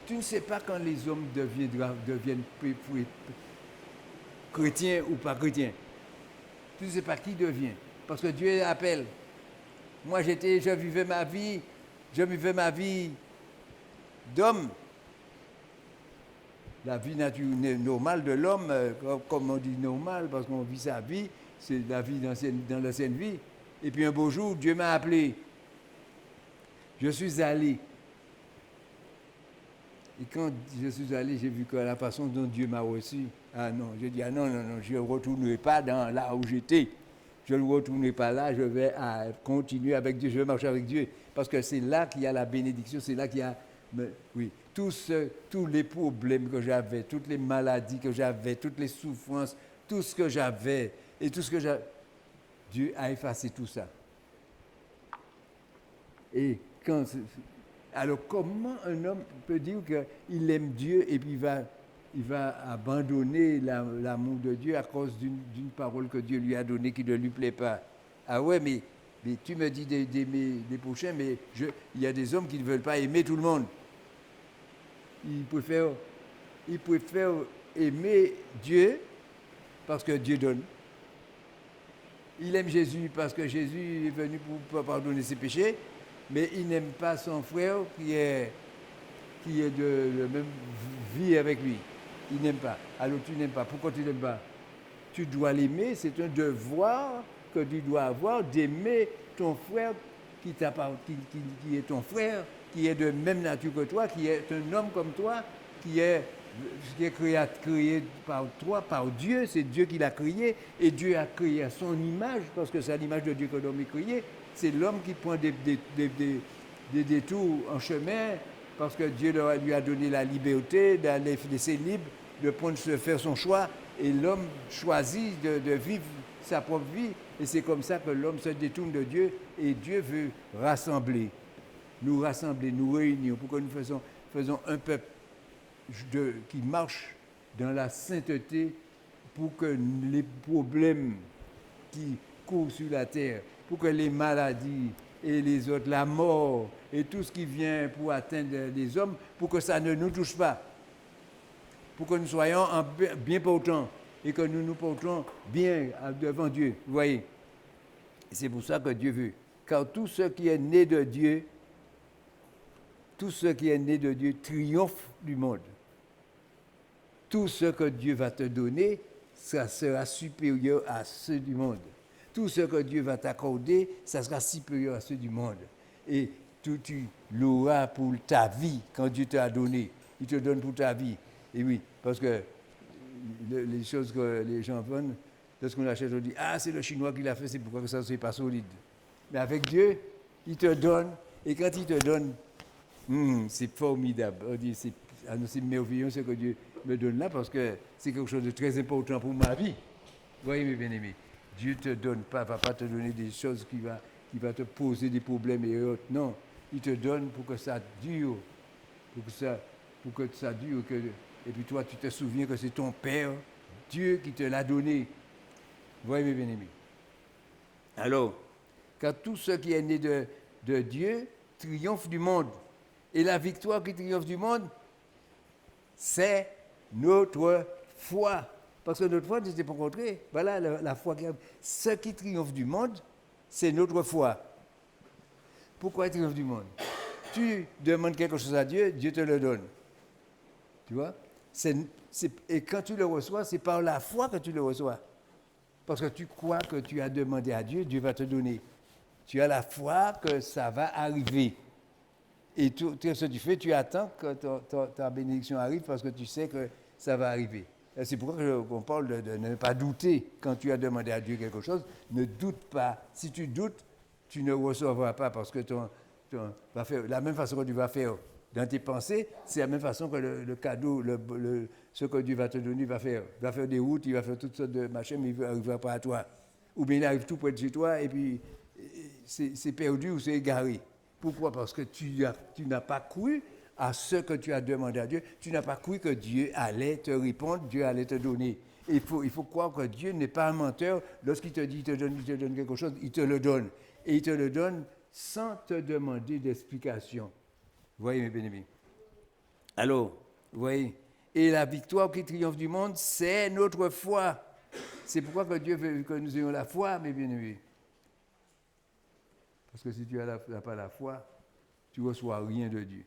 S1: Tu ne sais pas quand les hommes deviennent chrétiens ou pas chrétiens. Tu ne sais pas qui devient. Parce que Dieu appelle. Moi, je vivais ma vie d'homme. La vie normale de l'homme, comme on dit normale, parce qu'on vit sa vie, c'est la vie dans l'ancienne vie. Et puis un beau jour, Dieu m'a appelé. Je suis allé. Et quand je suis allé, j'ai vu que la façon dont Dieu m'a reçu, j'ai dit, non, je ne retournerai pas là où j'étais. Je ne retournerai pas là, je vais continuer avec Dieu, je vais marcher avec Dieu. Parce que c'est là qu'il y a la bénédiction, c'est là qu'il y a... Oui, tous les problèmes que j'avais, toutes les maladies que j'avais, toutes les souffrances, tout ce que j'avais et tout ce que j'avais, Dieu a effacé tout ça. Et alors comment un homme peut dire qu'il aime Dieu et puis il va abandonner l'amour de Dieu à cause d'une parole que Dieu lui a donnée qui ne lui plaît pas? Ah ouais, mais tu me dis d'aimer les prochains, mais il y a des hommes qui ne veulent pas aimer tout le monde. Ils préfèrent aimer Dieu parce que Dieu donne. Il aime Jésus parce que Jésus est venu pour pardonner ses péchés, mais il n'aime pas son frère qui est de la même vie avec lui. Il n'aime pas. Alors tu n'aimes pas. Pourquoi tu n'aimes pas? Tu dois l'aimer, c'est un devoir que tu dois avoir d'aimer ton frère qui est ton frère, qui est de même nature que toi, qui est un homme comme toi, qui est créé par toi, par Dieu. C'est Dieu qui l'a créé, et Dieu a créé à son image, parce que c'est à l'image de Dieu que l'homme est créé. C'est l'homme qui prend des détours en chemin, parce que Dieu lui a donné la liberté d'aller laisser libre, faire son choix, et l'homme choisit de vivre sa propre vie, et c'est comme ça que l'homme se détourne de Dieu, et Dieu veut nous rassembler, nous réunir, pour que nous faisons un peuple qui marche dans la sainteté, pour que les problèmes qui courent sur la terre, pour que les maladies et les autres, la mort et tout ce qui vient pour atteindre les hommes, pour que ça ne nous touche pas, pour que nous soyons bien portants et que nous nous portons bien devant Dieu. Vous voyez, c'est pour ça que Dieu veut. Car tout ce qui est né de Dieu, triomphe du monde. Tout ce que Dieu va te donner, ça sera supérieur à ceux du monde. Tout ce que Dieu va t'accorder, ça sera supérieur à ceux du monde. Et tu l'auras pour ta vie, quand Dieu t'a donné. Il te donne pour ta vie. Et oui, parce que les choses que les gens vendent, lorsqu'on achète, on dit « Ah, c'est le Chinois qui l'a fait, c'est pourquoi ça ne soit pas solide. » Mais avec Dieu, il te donne, et quand il te donne, c'est formidable. On dit, c'est merveilleux ce que Dieu me donne là, parce que c'est quelque chose de très important pour ma vie. Vous voyez, mes bien-aimés, Dieu ne va pas te donner des choses qui va te poser des problèmes et autres. Non, il te donne pour que ça dure, pour que ça dure. Et puis toi, tu te souviens que c'est ton Père, Dieu, qui te l'a donné. Vous voyez, mes bien-aimés. Alors, car tout ce qui est né de Dieu triomphe du monde. Et la victoire qui triomphe du monde, c'est notre foi. Parce que notre foi n'était pas contraire. Voilà la foi qui a. Ce qui triomphe du monde, c'est notre foi. Pourquoi il triomphe du monde? Tu demandes quelque chose à Dieu, Dieu te le donne. Tu vois? Et quand tu le reçois, c'est par la foi que tu le reçois. Parce que tu crois que tu as demandé à Dieu, Dieu va te donner. Tu as la foi que ça va arriver. Et tout ce que tu fais, tu attends que ta bénédiction arrive parce que tu sais que ça va arriver. Et c'est pourquoi on parle de ne pas douter quand tu as demandé à Dieu quelque chose. Ne doute pas. Si tu doutes, tu ne recevras pas parce que va faire, la même façon que tu vas faire dans tes pensées, c'est la même façon que le cadeau, ce que Dieu va te donner, va faire. Il va faire des routes, il va faire toutes sortes de machins, mais il n'arrivera pas à toi. Ou bien il arrive tout près de chez toi et puis c'est perdu ou c'est égaré. Pourquoi? Parce que tu n'as pas cru à ce que tu as demandé à Dieu. Tu n'as pas cru que Dieu allait te répondre, Dieu allait te donner. Il faut croire que Dieu n'est pas un menteur. Lorsqu'il te dit, il te donne quelque chose, il te le donne. Et il te le donne sans te demander d'explication. Vous voyez, mes bien-aimés? Alors, vous voyez? Et la victoire qui triomphe du monde, c'est notre foi. C'est pourquoi que Dieu veut que nous ayons la foi, mes bien-aimés. Parce que si tu n'as pas la foi, tu ne reçois rien de Dieu.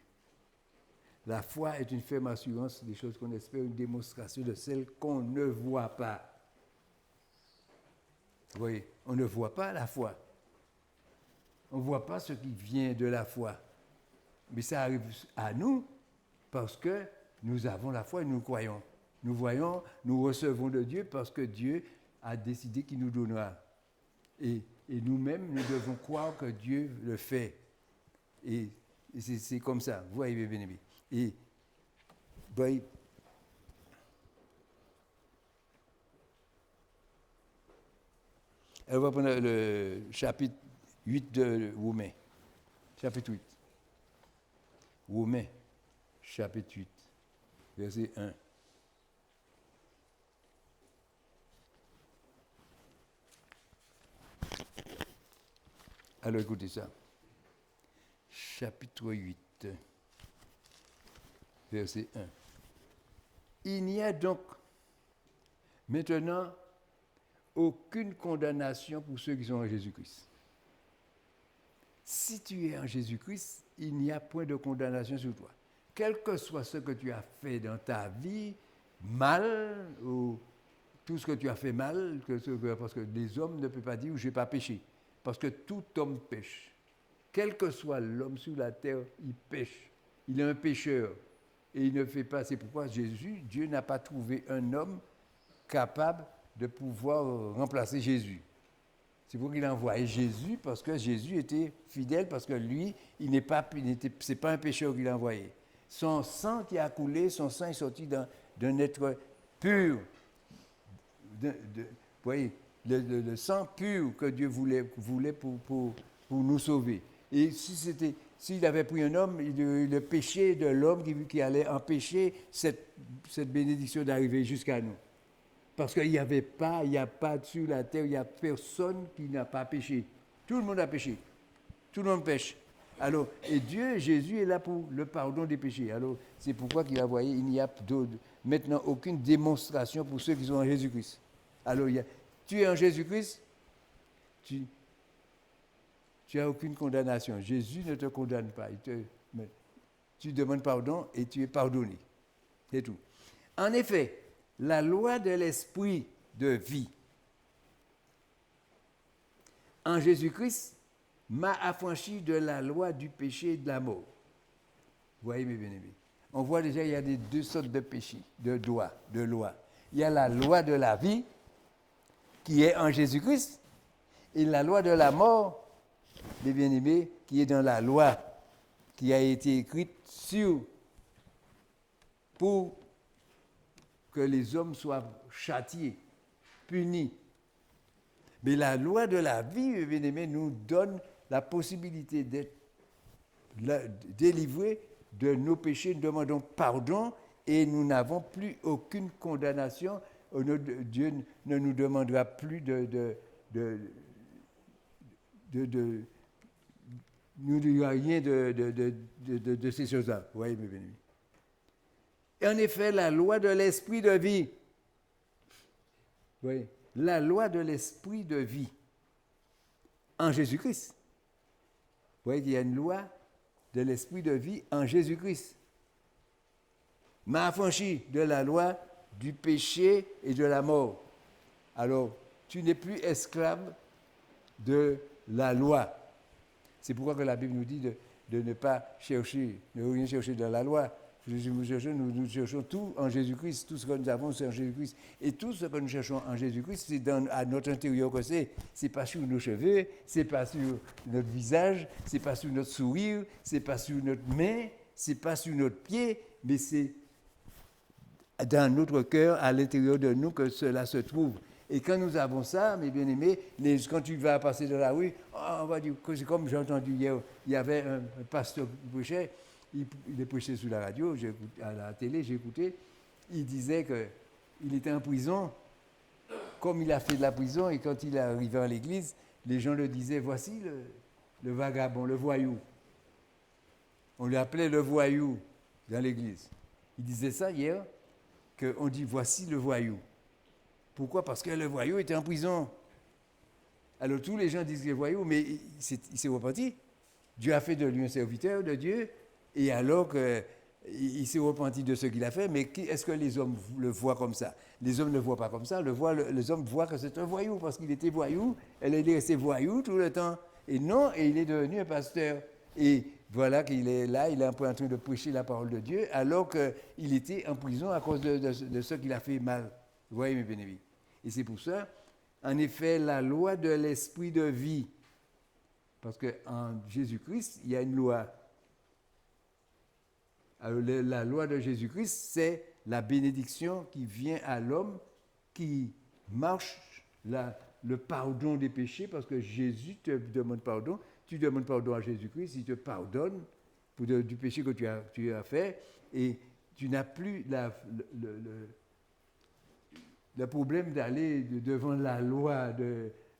S1: La foi est une ferme assurance des choses qu'on espère, une démonstration de celles qu'on ne voit pas. Vous voyez, on ne voit pas la foi. On ne voit pas ce qui vient de la foi. Mais ça arrive à nous parce que nous avons la foi et nous croyons. Nous voyons, nous recevons de Dieu parce que Dieu a décidé qu'il nous donnera. Et nous-mêmes, nous devons croire que Dieu le fait. Et c'est comme ça. Vous voyez, bien aimé. Et voyez, on va prendre le chapitre 8 de Romains. Chapitre 8. Romains, chapitre 8, verset 1. Alors écoutez ça. Chapitre 8, verset 1. Il n'y a donc maintenant aucune condamnation pour ceux qui sont en Jésus-Christ. Si tu es en Jésus-Christ, il n'y a point de condamnation sur toi. Quel que soit ce que tu as fait dans ta vie, mal, ou tout ce que tu as fait mal, parce que les hommes ne peuvent pas dire « je n'ai pas péché ». Parce que tout homme pêche. Quel que soit l'homme sur la terre, il pêche. Il est un pécheur. Et il ne fait pas. C'est pourquoi Dieu n'a pas trouvé un homme capable de pouvoir remplacer Jésus. C'est pourquoi il a envoyé Jésus, parce que Jésus était fidèle, parce que lui, c'est pas un pécheur qu'il a envoyé. Son sang qui a coulé, son sang est sorti d'un être pur. Vous voyez, le sang pur que Dieu voulait pour nous sauver. Et s'il avait pris un homme, le péché de l'homme qui allait empêcher cette bénédiction d'arriver jusqu'à nous. Parce qu'il n'y a pas sur la terre, il n'y a personne qui n'a pas péché. Tout le monde a péché. Tout le monde pêche. Alors, et Dieu, Jésus est là pour le pardon des péchés. Alors, c'est pourquoi qu'il a envoyé, il n'y a maintenant aucune démonstration pour ceux qui sont en Jésus-Christ. Alors, tu es en Jésus-Christ, tu n'as aucune condamnation. Jésus ne te condamne pas. Tu demandes pardon et tu es pardonné. C'est tout. En effet, la loi de l'esprit de vie en Jésus-Christ m'a affranchi de la loi du péché et de la mort. Vous voyez, mes bien-aimés, on voit déjà qu'il y a deux sortes de péchés, de loi. Il y a la loi de la vie qui est en Jésus-Christ et la loi de la mort, mes bien-aimés, qui est dans la loi qui a été écrite pour que les hommes soient châtiés, punis. Mais la loi de la vie, mes bien-aimés, nous donne la possibilité d'être délivrés de nos péchés. Nous demandons pardon et nous n'avons plus aucune condamnation. Dieu ne nous demandera plus nous dira rien de ces choses-là. Vous voyez, mes bien-aimés. Et en effet, la loi de l'esprit de vie. Vous voyez, la loi de l'esprit de vie en Jésus-Christ. Vous voyez qu'il y a une loi de l'esprit de vie en Jésus-Christ. M'a affranchi de la loi du péché et de la mort. Alors, tu n'es plus esclave de la loi. C'est pourquoi que la Bible nous dit de ne pas chercher, de rien chercher dans la loi. Nous cherchons tout en Jésus-Christ. Tout ce que nous avons, c'est en Jésus-Christ. Et tout ce que nous cherchons en Jésus-Christ, c'est à notre intérieur que c'est. Ce n'est pas sur nos cheveux, ce n'est pas sur notre visage, ce n'est pas sur notre sourire, ce n'est pas sur notre main, ce n'est pas sur notre pied, mais c'est dans notre cœur, à l'intérieur de nous, que cela se trouve. Et quand nous avons ça, mes bien-aimés, quand tu vas passer dans la rue, on va dire que c'est comme j'ai entendu hier, il y avait un pasteur qui prêchait, il est prêché sur la radio, à la télé, j'ai écouté, il disait qu'il était en prison, comme il a fait de la prison, et quand il est arrivé à l'église, les gens le disaient, voici le vagabond, le voyou. On l'appelait le voyou dans l'église. Il disait ça hier, qu'on dit, voici le voyou. Pourquoi? Parce que le voyou était en prison. Alors tous les gens disent le voyou, mais il s'est repenti. Dieu a fait de lui un serviteur de Dieu, et alors qu'il s'est repenti de ce qu'il a fait, mais est-ce que les hommes le voient comme ça? Les hommes ne le voient pas comme ça, les hommes voient que c'est un voyou, parce qu'il était voyou, elle est resté voyou tout le temps. Et non, et il est devenu un pasteur. Et voilà qu'il est là, il est en train de prêcher la parole de Dieu, alors qu'il était en prison à cause de ce qu'il a fait mal. Vous voyez, mes bien-aimés. Et c'est pour ça, en effet, la loi de l'esprit de vie, parce qu'en Jésus-Christ, il y a une loi. Alors, la loi de Jésus-Christ, c'est la bénédiction qui vient à l'homme, qui marche le pardon des péchés, parce que Jésus te demande pardon. Tu demandes pardon à Jésus-Christ, il te pardonne du péché que tu as fait, et tu n'as plus le problème d'aller devant la loi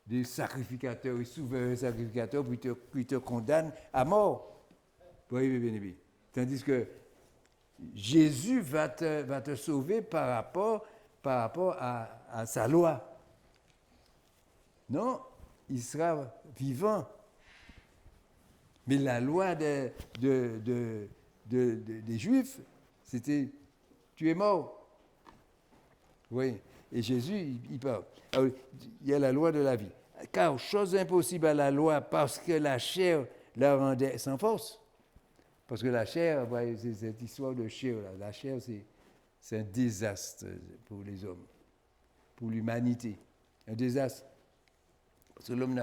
S1: des sacrificateurs et souverains sacrificateurs qui te condamnent à mort. Vous voyez, bien aimé. Tandis que Jésus va te sauver par rapport à sa loi. Non, il sera vivant. Mais la loi des Juifs, c'était tu es mort. Oui. Et Jésus, il parle. Alors, il y a la loi de la vie. Car chose impossible à la loi, parce que la chair la rendait sans force. Parce que la chair, c'est cette histoire de chair. La chair, c'est un désastre pour les hommes, pour l'humanité. Un désastre. Parce que l'homme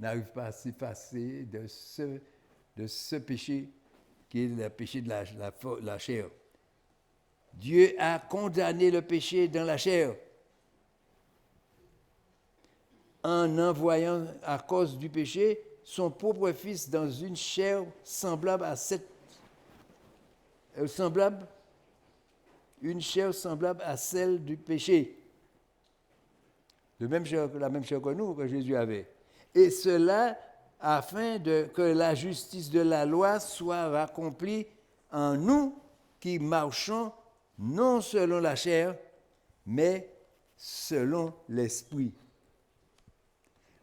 S1: n'arrive pas à s'effacer de ce péché qui est le péché de la chair. Dieu a condamné le péché dans la chair en envoyant, à cause du péché, son propre Fils dans une chair semblable à une chair semblable à celle du péché. La même chair que nous, que Jésus avait. Et cela afin que la justice de la loi soit accomplie en nous qui marchons non selon la chair, mais selon l'esprit.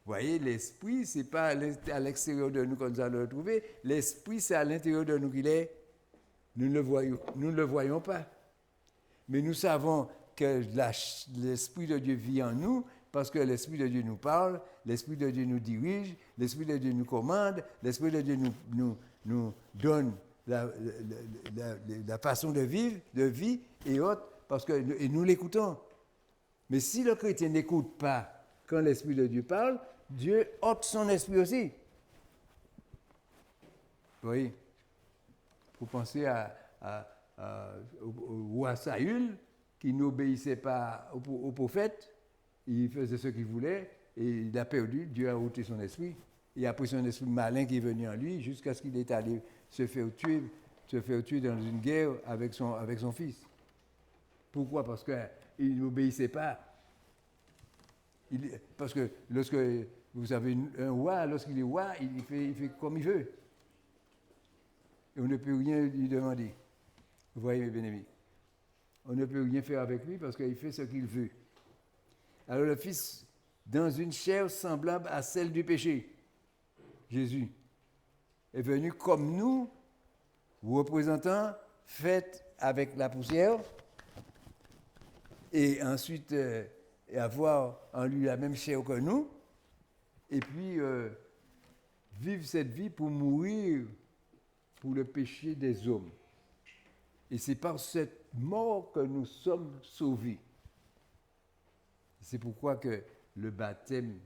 S1: Vous voyez, l'esprit, ce n'est pas à l'extérieur de nous qu'on nous allons le trouver. L'esprit, c'est à l'intérieur de nous qu'il est. Nous ne le voyons pas. Mais nous savons que l'Esprit de Dieu vit en nous parce que l'Esprit de Dieu nous parle, l'Esprit de Dieu nous dirige, l'Esprit de Dieu nous commande, l'Esprit de Dieu nous donne la façon de vivre, de vie et autres, et nous l'écoutons. Mais si le chrétien n'écoute pas quand l'Esprit de Dieu parle, Dieu ôte son esprit aussi. Oui. Vous pensez au roi Saül, qui n'obéissait pas au prophète, il faisait ce qu'il voulait, et il a perdu, Dieu a ôté son esprit. Il a pris son esprit malin qui est venu en lui, jusqu'à ce qu'il est allé se faire tuer dans une guerre avec son fils. Pourquoi? Parce qu'il n'obéissait pas. Parce que lorsque vous avez un roi, lorsqu'il est roi, il fait comme il veut. Et on ne peut rien lui demander. Vous voyez, mes bien-aimés. On ne peut rien faire avec lui parce qu'il fait ce qu'il veut. Alors le Fils, dans une chair semblable à celle du péché, Jésus, est venu comme nous, représentant, fait avec la poussière, et ensuite avoir en lui la même chair que nous, et puis vivre cette vie pour mourir pour le péché des hommes. Et c'est par cette mort que nous sommes sauvés. C'est pourquoi que le baptême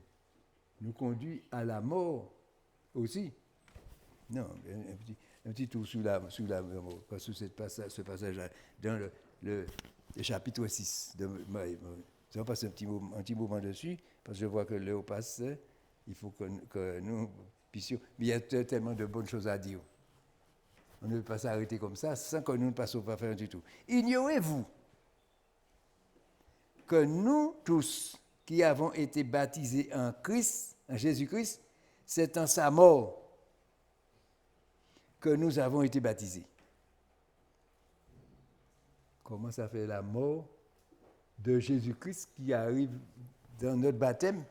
S1: nous conduit à la mort aussi. Non, un petit tour sous la mort, pas sous ce passage-là, dans le chapitre 6. Je vais passer un petit moment dessus, parce que je vois que l'heure passe, il faut que nous puissions... Mais il y a tellement de bonnes choses à dire. On ne peut pas s'arrêter comme ça sans que nous ne passions pas faire du tout. Ignorez-vous que nous tous qui avons été baptisés en Christ, en Jésus-Christ, c'est en sa mort que nous avons été baptisés. Comment ça fait la mort de Jésus-Christ qui arrive dans notre baptême?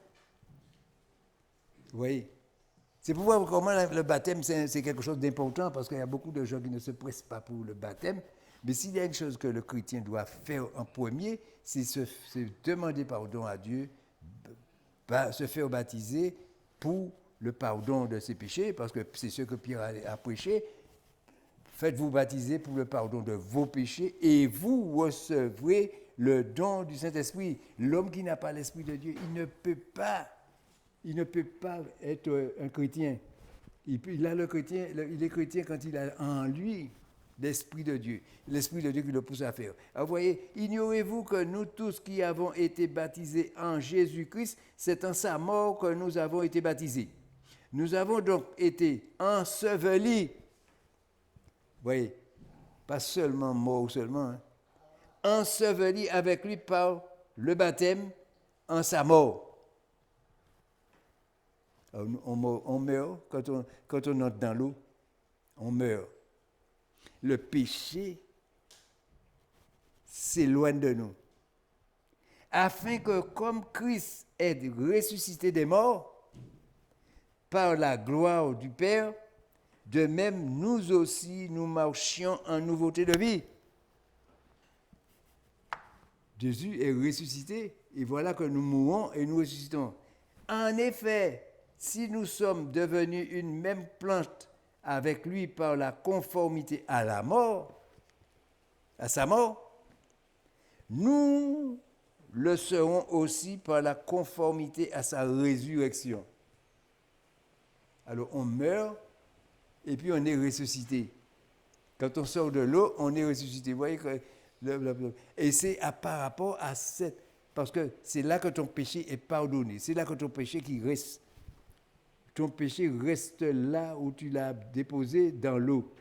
S1: Vous voyez? C'est pour voir comment le baptême, c'est quelque chose d'important, parce qu'il y a beaucoup de gens qui ne se pressent pas pour le baptême. Mais s'il y a une chose que le chrétien doit faire en premier, c'est demander pardon à Dieu, se faire baptiser pour le pardon de ses péchés, parce que c'est ce que Pierre a prêché. Faites-vous baptiser pour le pardon de vos péchés et vous recevrez le don du Saint-Esprit. L'homme qui n'a pas l'Esprit de Dieu, il ne peut pas être un chrétien. Il est chrétien quand il a en lui l'Esprit de Dieu qui le pousse à faire. Alors, vous voyez, ignorez-vous que nous tous qui avons été baptisés en Jésus-Christ, c'est en sa mort que nous avons été baptisés. Nous avons donc été ensevelis. Vous voyez, pas seulement morts seulement, ensevelis avec lui par le baptême en sa mort. On meurt quand on entre dans l'eau, on meurt. Le péché s'éloigne de nous. Afin que, comme Christ est ressuscité des morts, par la gloire du Père, de même nous aussi nous marchions en nouveauté de vie. Jésus est ressuscité et voilà que nous mourons et nous ressuscitons. En effet, si nous sommes devenus une même plante avec lui par la conformité à la mort, à sa mort, nous le serons aussi par la conformité à sa résurrection. Alors on meurt et puis on est ressuscité. Quand on sort de l'eau, on est ressuscité. Vous voyez que et c'est par rapport à cette... Parce que c'est là que ton péché est pardonné. C'est là que ton péché qui reste. Ton péché reste là où tu l'as déposé dans l'eau.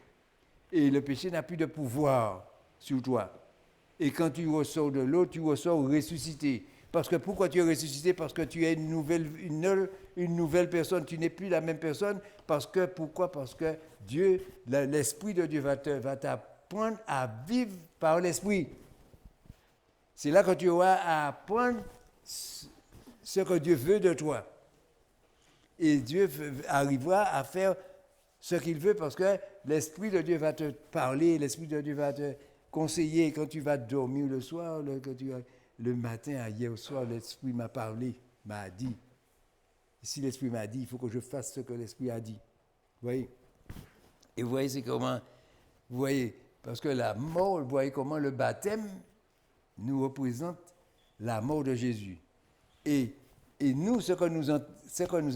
S1: Et le péché n'a plus de pouvoir sur toi. Et quand tu ressors de l'eau, tu ressors ressuscité. Parce que pourquoi tu es ressuscité? Parce que tu es une nouvelle personne. Tu n'es plus la même personne. Pourquoi? Parce que Dieu, l'Esprit de Dieu va t'apprendre à vivre par l'Esprit. C'est là que tu auras à apprendre ce que Dieu veut de toi. Et Dieu arrivera à faire ce qu'il veut parce que l'Esprit de Dieu va te parler, l'Esprit de Dieu va te conseiller quand tu vas dormir le soir, le matin, hier soir, l'Esprit m'a parlé, m'a dit. Si l'Esprit m'a dit, il faut que je fasse ce que l'Esprit a dit. Vous voyez? Et vous voyez, c'est comment, vous voyez, parce que la mort, vous voyez comment le baptême nous représente la mort de Jésus. Et nous, ce que nous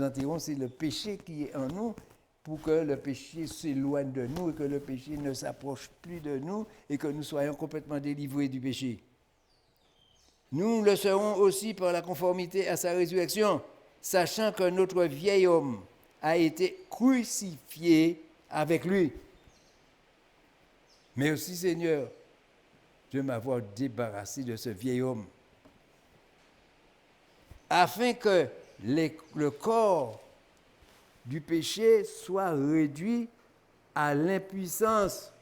S1: enterrons, c'est le péché qui est en nous, pour que le péché s'éloigne de nous et que le péché ne s'approche plus de nous et que nous soyons complètement délivrés du péché. Nous le serons aussi par la conformité à sa résurrection, sachant que notre vieil homme a été crucifié avec lui. Mais aussi, Seigneur, de m'avoir débarrassé de ce vieil homme, afin que le corps du péché soit réduit à l'impuissance.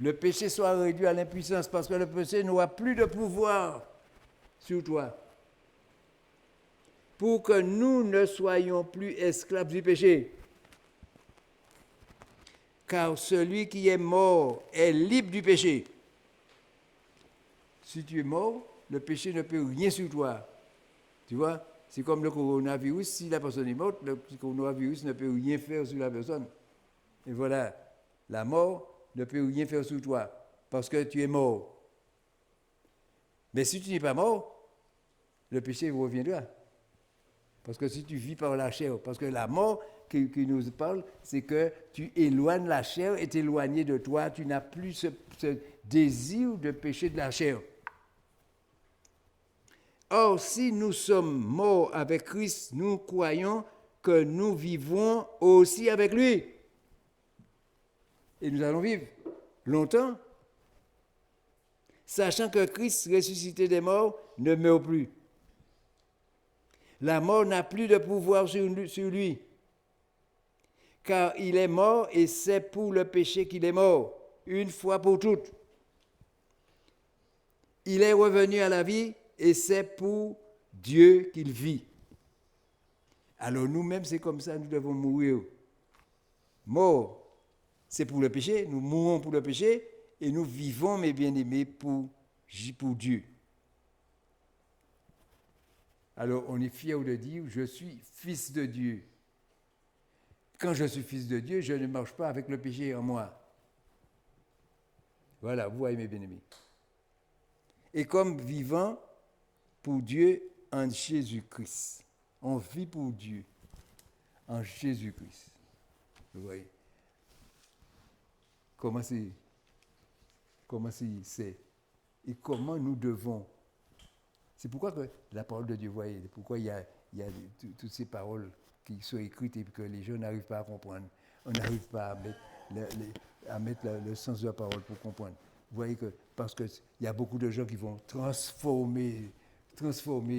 S1: Le péché soit réduit à l'impuissance parce que le péché n'aura plus de pouvoir sur toi. Pour que nous ne soyons plus esclaves du péché. Car celui qui est mort est libre du péché. Si tu es mort, le péché ne peut rien sur toi. Tu vois, c'est comme le coronavirus. Si la personne est morte, le coronavirus ne peut rien faire sur la personne. Et voilà, la mort ne peut rien faire sur toi parce que tu es mort. Mais si tu n'es pas mort, le péché reviendra. Parce que si tu vis par la chair, parce que la mort qui nous parle, c'est que tu éloignes la chair et t'éloigner de toi, tu n'as plus ce désir de péché de la chair. Or, si nous sommes morts avec Christ, nous croyons que nous vivons aussi avec lui. Et nous allons vivre longtemps, sachant que Christ, ressuscité des morts, ne meurt plus. La mort n'a plus de pouvoir sur lui, car il est mort et c'est pour le péché qu'il est mort, une fois pour toutes. Il est revenu à la vie et c'est pour Dieu qu'il vit. Alors nous-mêmes, c'est comme ça, nous devons mourir. Mort, c'est pour le péché, nous mourons pour le péché et nous vivons, mes bien-aimés, pour Dieu. Alors on est fiers de dire, je suis fils de Dieu. Quand je suis fils de Dieu, je ne marche pas avec le péché en moi. Voilà, vous voyez, mes bien-aimés. Et comme vivant pour Dieu en Jésus-Christ. On vit pour Dieu en Jésus-Christ. Vous voyez? Comment c'est et comment nous devons. C'est pourquoi que la parole de Dieu, vous voyez, pourquoi il y a toutes ces paroles qui sont écrites et que les gens n'arrivent pas à comprendre. On n'arrive pas à mettre le sens de la parole pour comprendre. Vous voyez que, parce qu'il y a beaucoup de gens qui vont transformer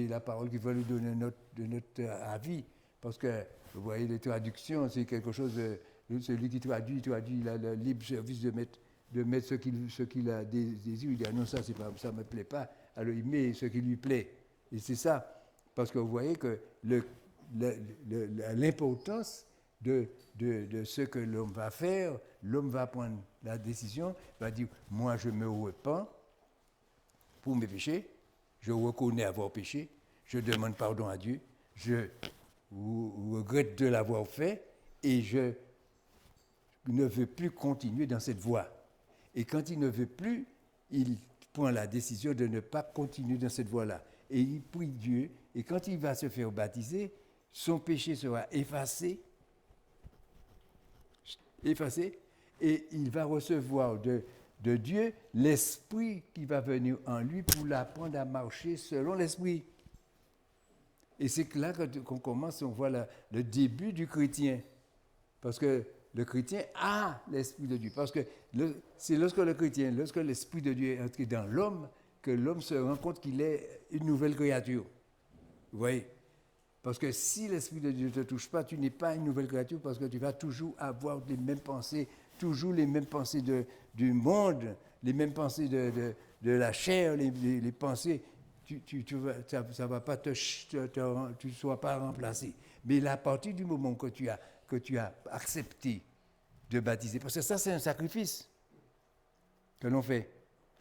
S1: la parole, qui vont lui donner notre avis. Parce que, vous voyez, les traductions, c'est quelque chose de... Celui qui traduit, il a le libre service de mettre ce qu'il a désir. Il dit, ah non, ça ne me plaît pas. Alors il met ce qui lui plaît. Et c'est ça. Parce que vous voyez que l'importance de ce que l'homme va faire, l'homme va prendre la décision, va dire, moi je me repens pour mes péchés, je reconnais avoir péché, je demande pardon à Dieu, je regrette de l'avoir fait et je ne veux plus continuer dans cette voie. Et quand il ne veut plus, il prend la décision de ne pas continuer dans cette voie-là. Et il prie Dieu, et quand il va se faire baptiser, son péché sera effacé, et il va recevoir de Dieu l'Esprit qui va venir en lui pour l'apprendre à marcher selon l'Esprit. Et c'est là qu'on commence, on voit le début du chrétien. Parce que le chrétien a l'Esprit de Dieu. Parce que c'est lorsque l'Esprit de Dieu est entré dans l'homme, que l'homme se rend compte qu'il est une nouvelle créature. Vous voyez? Parce que si l'Esprit de Dieu ne te touche pas, tu n'es pas une nouvelle créature parce que tu vas toujours avoir les mêmes pensées, toujours les mêmes pensées du monde, les mêmes pensées de la chair, les pensées. Ça ne va pas tu ne sois pas remplacé. Mais à partir du moment que tu as accepté de baptiser, parce que ça c'est un sacrifice que l'on fait,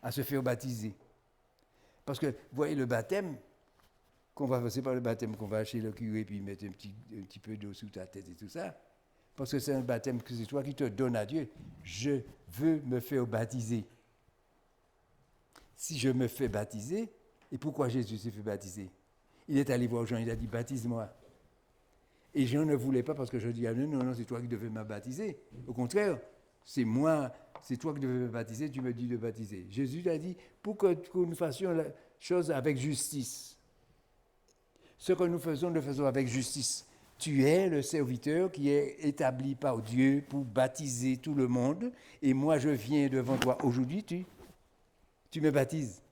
S1: à se faire baptiser. Parce que, vous voyez, le baptême, c'est pas le baptême qu'on va chez le curé et puis mettre un petit peu d'eau sous ta tête et tout ça. Parce que c'est un baptême que c'est toi qui te donnes à Dieu. Je veux me faire baptiser. Si je me fais baptiser, et pourquoi Jésus s'est fait baptiser? Il est allé voir Jean, il a dit, baptise-moi. Et Jean ne voulait pas parce que je dis, ah non, c'est toi qui devais me baptiser. Au contraire, c'est moi, c'est toi qui devais me baptiser, tu me dis de baptiser. Jésus a dit, pour que nous fassions la chose avec justice. Ce que nous faisons, le faisons avec justice. Tu es le serviteur qui est établi par Dieu pour baptiser tout le monde. Et moi, je viens devant toi aujourd'hui, tu me baptises.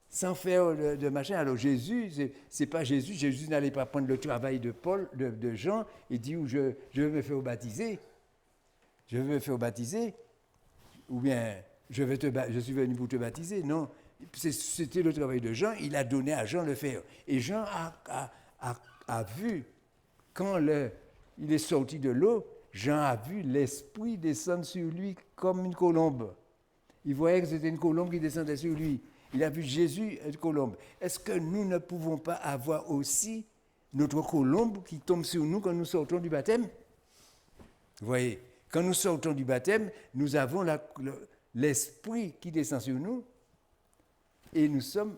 S1: Sans faire de machin. Alors Jésus, c'est pas Jésus. Jésus n'allait pas prendre le travail de Paul, de Jean, et dire je veux me faire baptiser. Je veux me faire baptiser. Ou bien je suis venu pour te baptiser. Non. C'était le travail de Jean, il a donné à Jean le faire. Et Jean a vu, quand il est sorti de l'eau, Jean a vu l'Esprit descendre sur lui comme une colombe. Il voyait que c'était une colombe qui descendait sur lui. Il a vu Jésus, une colombe. Est-ce que nous ne pouvons pas avoir aussi notre colombe qui tombe sur nous quand nous sortons du baptême? Vous voyez, quand nous sortons du baptême, nous avons l'Esprit qui descend sur nous. Et nous sommes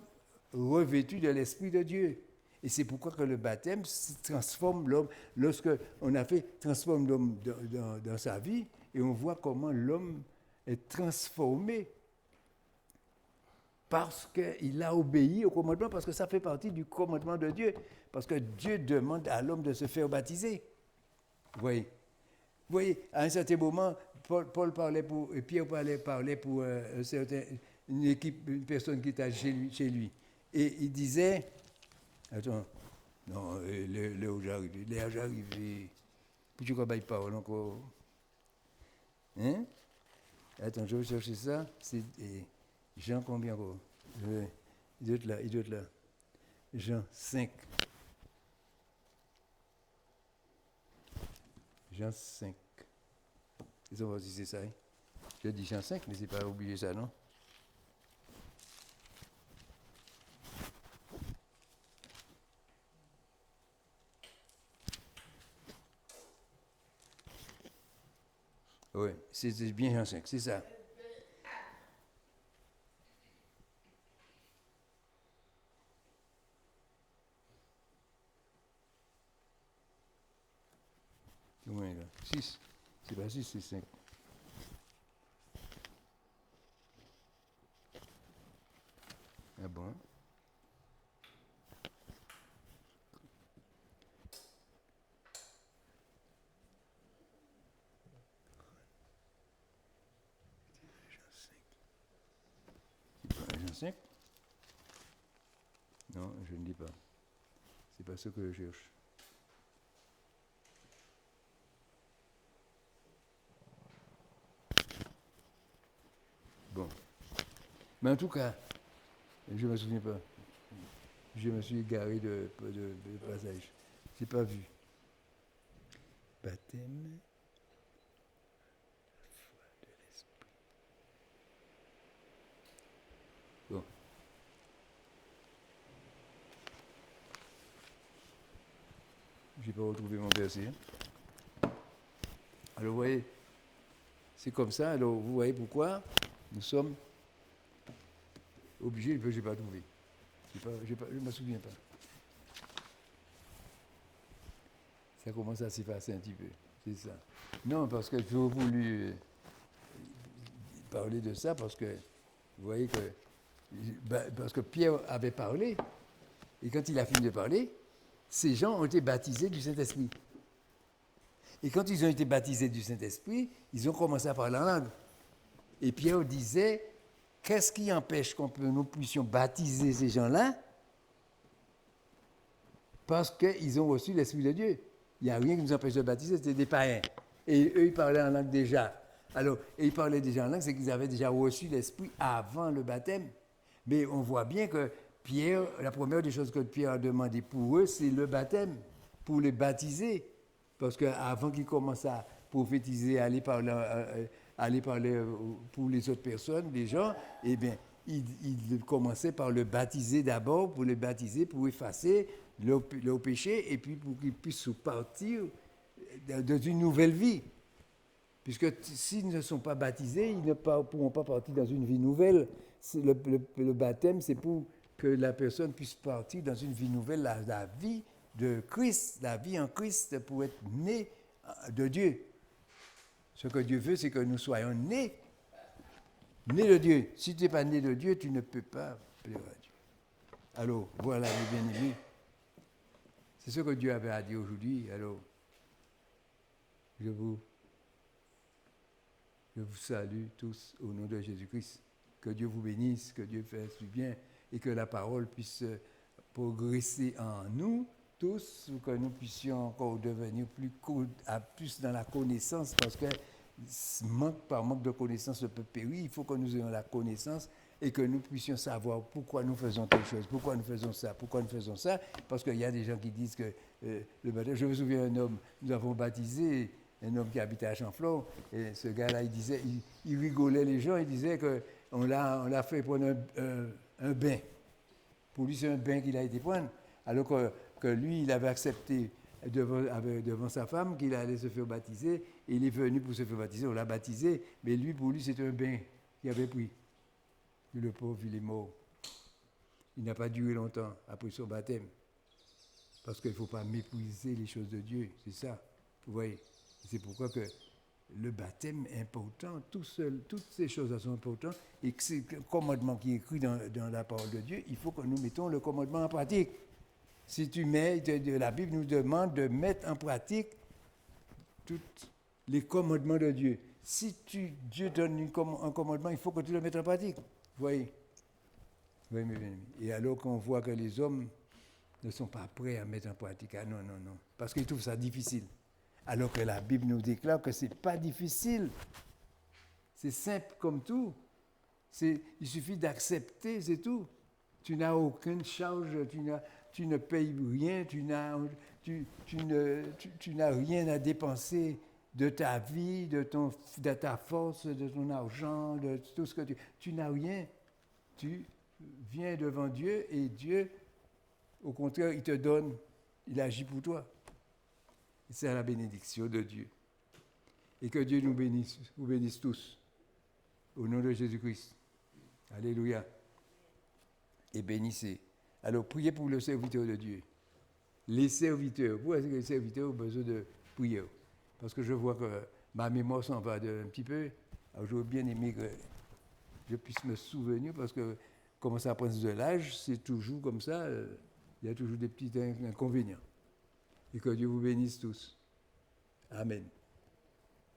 S1: revêtus de l'Esprit de Dieu. Et c'est pourquoi que le baptême transforme l'homme. Lorsque on a fait transforme l'homme dans sa vie, et on voit comment l'homme est transformé parce qu'il a obéi au commandement, parce que ça fait partie du commandement de Dieu. Parce que Dieu demande à l'homme de se faire baptiser. Vous voyez, à un certain moment, Paul parlait et Pierre parlait pour une personne qui était chez lui. Et il disait, attends, non, là j'arrive, puis tu crois qu'il parle encore. Hein? Attends, je vais chercher ça. C'est Jean combien encore? Il doit être là. Jean 5. Jean 5. Ils ont dit c'est ça. Hein? Je dis Jean 5, mais c'est pas oublié ça, non? Oui, c'est bien Jean 5, c'est ça. Combien là? 6. C'est pas 6, c'est 5. Ah bon? Jean 5? Non, je ne dis pas. C'est pas ce que je cherche. Bon. Mais en tout cas, je ne me souviens pas. Je me suis égaré de passage. Je n'ai pas vu. Baptême. Foi de l'esprit. Bon. Je n'ai pas retrouvé mon verset. Alors vous voyez, c'est comme ça. Alors vous voyez pourquoi nous sommes obligés, je n'ai pas trouvé. Je ne me souviens pas. Ça commence à s'effacer un petit peu. C'est ça. Non, parce que j'ai voulu parler de ça, parce que vous voyez que, parce que Pierre avait parlé, et quand il a fini de parler, ces gens ont été baptisés du Saint-Esprit. Et quand ils ont été baptisés du Saint-Esprit, ils ont commencé à parler en langue. Et Pierre disait, qu'est-ce qui empêche nous puissions baptiser ces gens-là? Parce qu'ils ont reçu l'Esprit de Dieu. Il n'y a rien qui nous empêche de baptiser, c'était des païens. Et eux, ils parlaient en langue déjà. Alors, et ils parlaient déjà en langue, c'est qu'ils avaient déjà reçu l'Esprit avant le baptême. Mais on voit bien que Pierre, la première des choses que Pierre a demandé pour eux, c'est le baptême, pour les baptiser. Parce qu'avant qu'ils commencent à prophétiser, aller parler pour les autres personnes, les gens, eh bien, ils commençaient par le baptiser d'abord, pour les baptiser, pour effacer leur péché, et puis pour qu'ils puissent partir dans une nouvelle vie. Puisque s'ils ne sont pas baptisés, ils ne pourront pas partir dans une vie nouvelle. Le baptême, c'est pour que la personne puisse partir dans une vie nouvelle, la vie de Christ, la vie en Christ, pour être né de Dieu. Ce que Dieu veut, c'est que nous soyons nés de Dieu. Si tu n'es pas né de Dieu, tu ne peux pas plaire à Dieu. Alors, voilà, les bien-aimés. C'est ce que Dieu avait à dire aujourd'hui. Alors, je vous salue tous au nom de Jésus-Christ. Que Dieu vous bénisse, que Dieu fasse du bien et que la parole puisse progresser en nous tous, pour que nous puissions encore devenir plus dans la connaissance, parce que par manque de connaissance, on peut périr. Il faut que nous ayons la connaissance et que nous puissions savoir pourquoi nous faisons telle chose, pourquoi nous faisons ça, parce qu'il y a des gens qui disent que le baptême. Je me souviens d'un homme, nous avons baptisé un homme qui habitait à Chamflon, et ce gars-là, il rigolait les gens, il disait qu'on l'a fait prendre un bain. Pour lui, c'est un bain qu'il a été prendre, alors que lui, il avait accepté devant sa femme qu'il allait se faire baptiser, et il est venu pour se faire baptiser, on l'a baptisé, mais lui, pour lui, c'était un bain qu'il avait pris. Et le pauvre, il est mort. Il n'a pas duré longtemps après son baptême, parce qu'il ne faut pas mépriser les choses de Dieu, c'est ça, vous voyez. C'est pourquoi que le baptême est important, toutes ces choses-là sont importantes, et que c'est le commandement qui est écrit dans la parole de Dieu, il faut que nous mettons le commandement en pratique. Si tu mets, la Bible nous demande de mettre en pratique tous les commandements de Dieu. Si Dieu donne un commandement, il faut que tu le mettes en pratique. Vous voyez? Oui, mes bien-aimés. Et alors qu'on voit que les hommes ne sont pas prêts à mettre en pratique, ah non, parce qu'ils trouvent ça difficile. Alors que la Bible nous déclare que ce n'est pas difficile. C'est simple comme tout. Il suffit d'accepter, c'est tout. Tu n'as aucune charge, tu ne payes rien, tu n'as rien à dépenser de ta vie, de ta force, de ton argent, de tout ce que tu n'as rien. Tu viens devant Dieu et Dieu, au contraire, il te donne, il agit pour toi. C'est à la bénédiction de Dieu. Et que Dieu nous bénisse, vous bénisse tous. Au nom de Jésus-Christ. Alléluia. Et bénissez. Alors, priez pour le serviteur de Dieu. Les serviteurs. Pourquoi est-ce que les serviteurs ont besoin de prière? Parce que je vois que ma mémoire s'en va un petit peu. Alors, j'aurais bien aimé que je puisse me souvenir, parce que, comme ça prend de l'âge, c'est toujours comme ça. Il y a toujours des petits inconvénients. Et que Dieu vous bénisse tous. Amen.